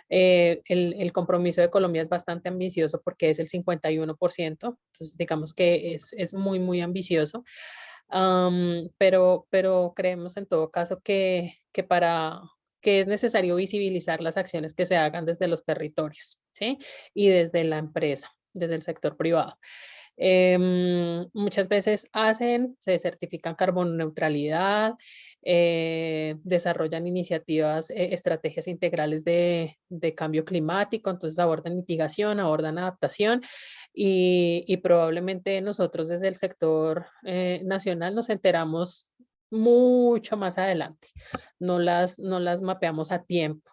El compromiso de Colombia es bastante ambicioso porque es el 51%, entonces digamos que es muy, muy ambicioso. Pero creemos en todo caso que es necesario visibilizar las acciones que se hagan desde los territorios, ¿sí? Y desde la empresa, desde el sector privado. Muchas veces se certifican carbono neutralidad, desarrollan iniciativas, estrategias integrales de cambio climático, entonces abordan mitigación, abordan adaptación, y probablemente nosotros desde el sector nacional nos enteramos mucho más adelante, no las mapeamos a tiempo,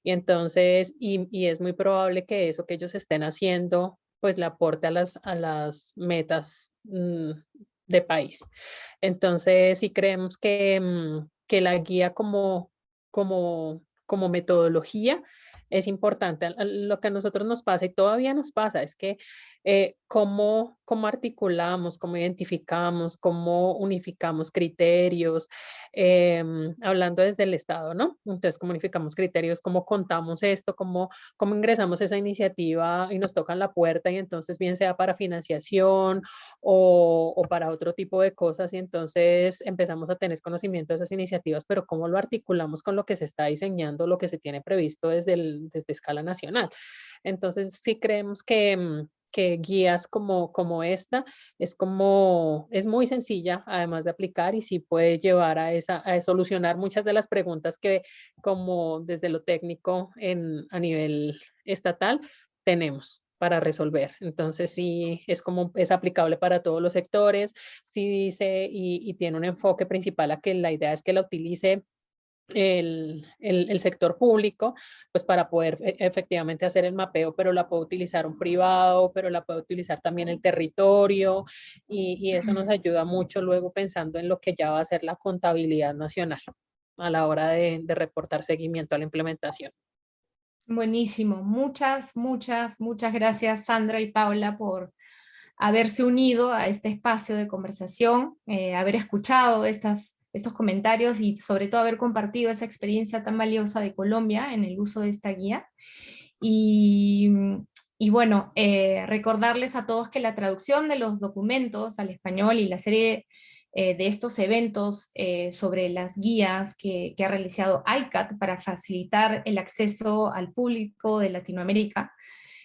y entonces, y es muy probable que eso que ellos estén haciendo pues le aporte a las metas de país. Entonces, sí creemos que la guía como metodología es importante. Lo que a nosotros nos pasa y todavía nos pasa es que cómo articulamos, cómo identificamos, cómo unificamos criterios, hablando desde el Estado, ¿no? Entonces, cómo unificamos criterios, cómo contamos esto, cómo ingresamos esa iniciativa y nos tocan la puerta, y entonces bien sea para financiación o para otro tipo de cosas, y entonces empezamos a tener conocimiento de esas iniciativas, pero cómo lo articulamos con lo que se está diseñando, lo que se tiene previsto desde escala nacional. Entonces sí creemos que guías como esta es muy sencilla además de aplicar, y sí puede llevar a solucionar muchas de las preguntas que como desde lo técnico a nivel estatal tenemos para resolver. Entonces sí es aplicable para todos los sectores, sí dice y tiene un enfoque principal a que la idea es que la utilice el sector público, pues para poder efectivamente hacer el mapeo, pero la puede utilizar un privado, pero la puede utilizar también el territorio, y eso nos ayuda mucho luego pensando en lo que ya va a ser la contabilidad nacional a la hora de reportar seguimiento a la implementación. Buenísimo. Muchas gracias, Sandra y Paula, por haberse unido a este espacio de conversación, haber escuchado estos comentarios y sobre todo haber compartido esa experiencia tan valiosa de Colombia en el uso de esta guía. Y bueno, recordarles a todos que la traducción de los documentos al español y la serie de estos eventos sobre las guías que ha realizado ICAT para facilitar el acceso al público de Latinoamérica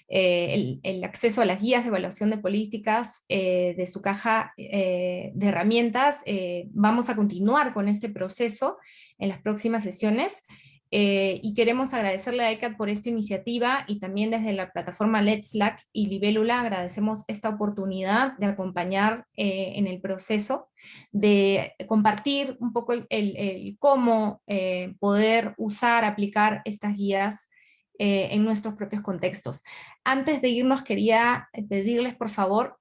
el acceso a las guías de evaluación de políticas de su caja de herramientas. Vamos a continuar con este proceso en las próximas sesiones. Y queremos agradecerle a ECAT por esta iniciativa, y también desde la plataforma Let's Slack y Libélula agradecemos esta oportunidad de acompañar en el proceso, de compartir un poco el cómo poder usar, aplicar estas guías en nuestros propios contextos. Antes de irnos quería pedirles por favor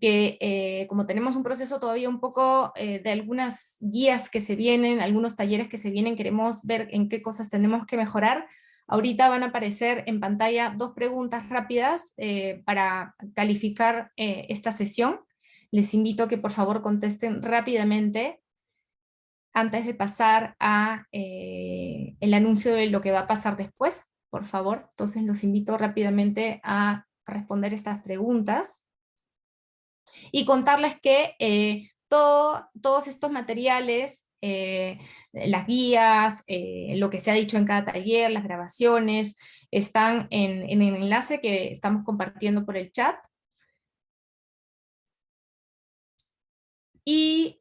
que como tenemos un proceso todavía un poco de algunas guías que se vienen, algunos talleres que se vienen, queremos ver en qué cosas tenemos que mejorar. Ahorita van a aparecer en pantalla 2 preguntas rápidas para calificar esta sesión. Les invito a que por favor contesten rápidamente antes de pasar a el anuncio de lo que va a pasar después, por favor. Entonces los invito rápidamente a responder estas preguntas. Y contarles que todos estos materiales, las guías, lo que se ha dicho en cada taller, las grabaciones, están en el enlace que estamos compartiendo por el chat. Y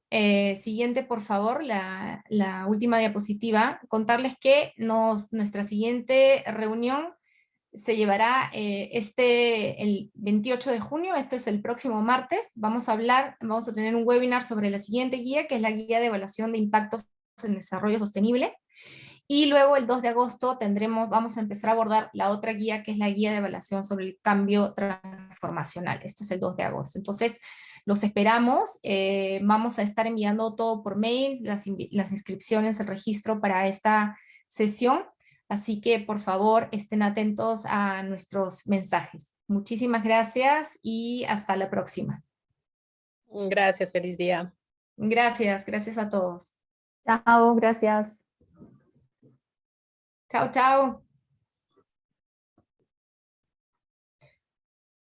siguiente, por favor, la última diapositiva, contarles que nuestra siguiente reunión se llevará el 28 de junio, esto es el próximo martes. Vamos a tener un webinar sobre la siguiente guía, que es la guía de evaluación de impactos en desarrollo sostenible. Y luego el 2 de agosto vamos a empezar a abordar la otra guía, que es la guía de evaluación sobre el cambio transformacional. Esto es el 2 de agosto. Entonces, los esperamos. Vamos a estar enviando todo por mail, las inscripciones, el registro para esta sesión. Así que, por favor, estén atentos a nuestros mensajes. Muchísimas gracias y hasta la próxima. Gracias, feliz día. Gracias a todos. Chao, gracias. Chao, chao.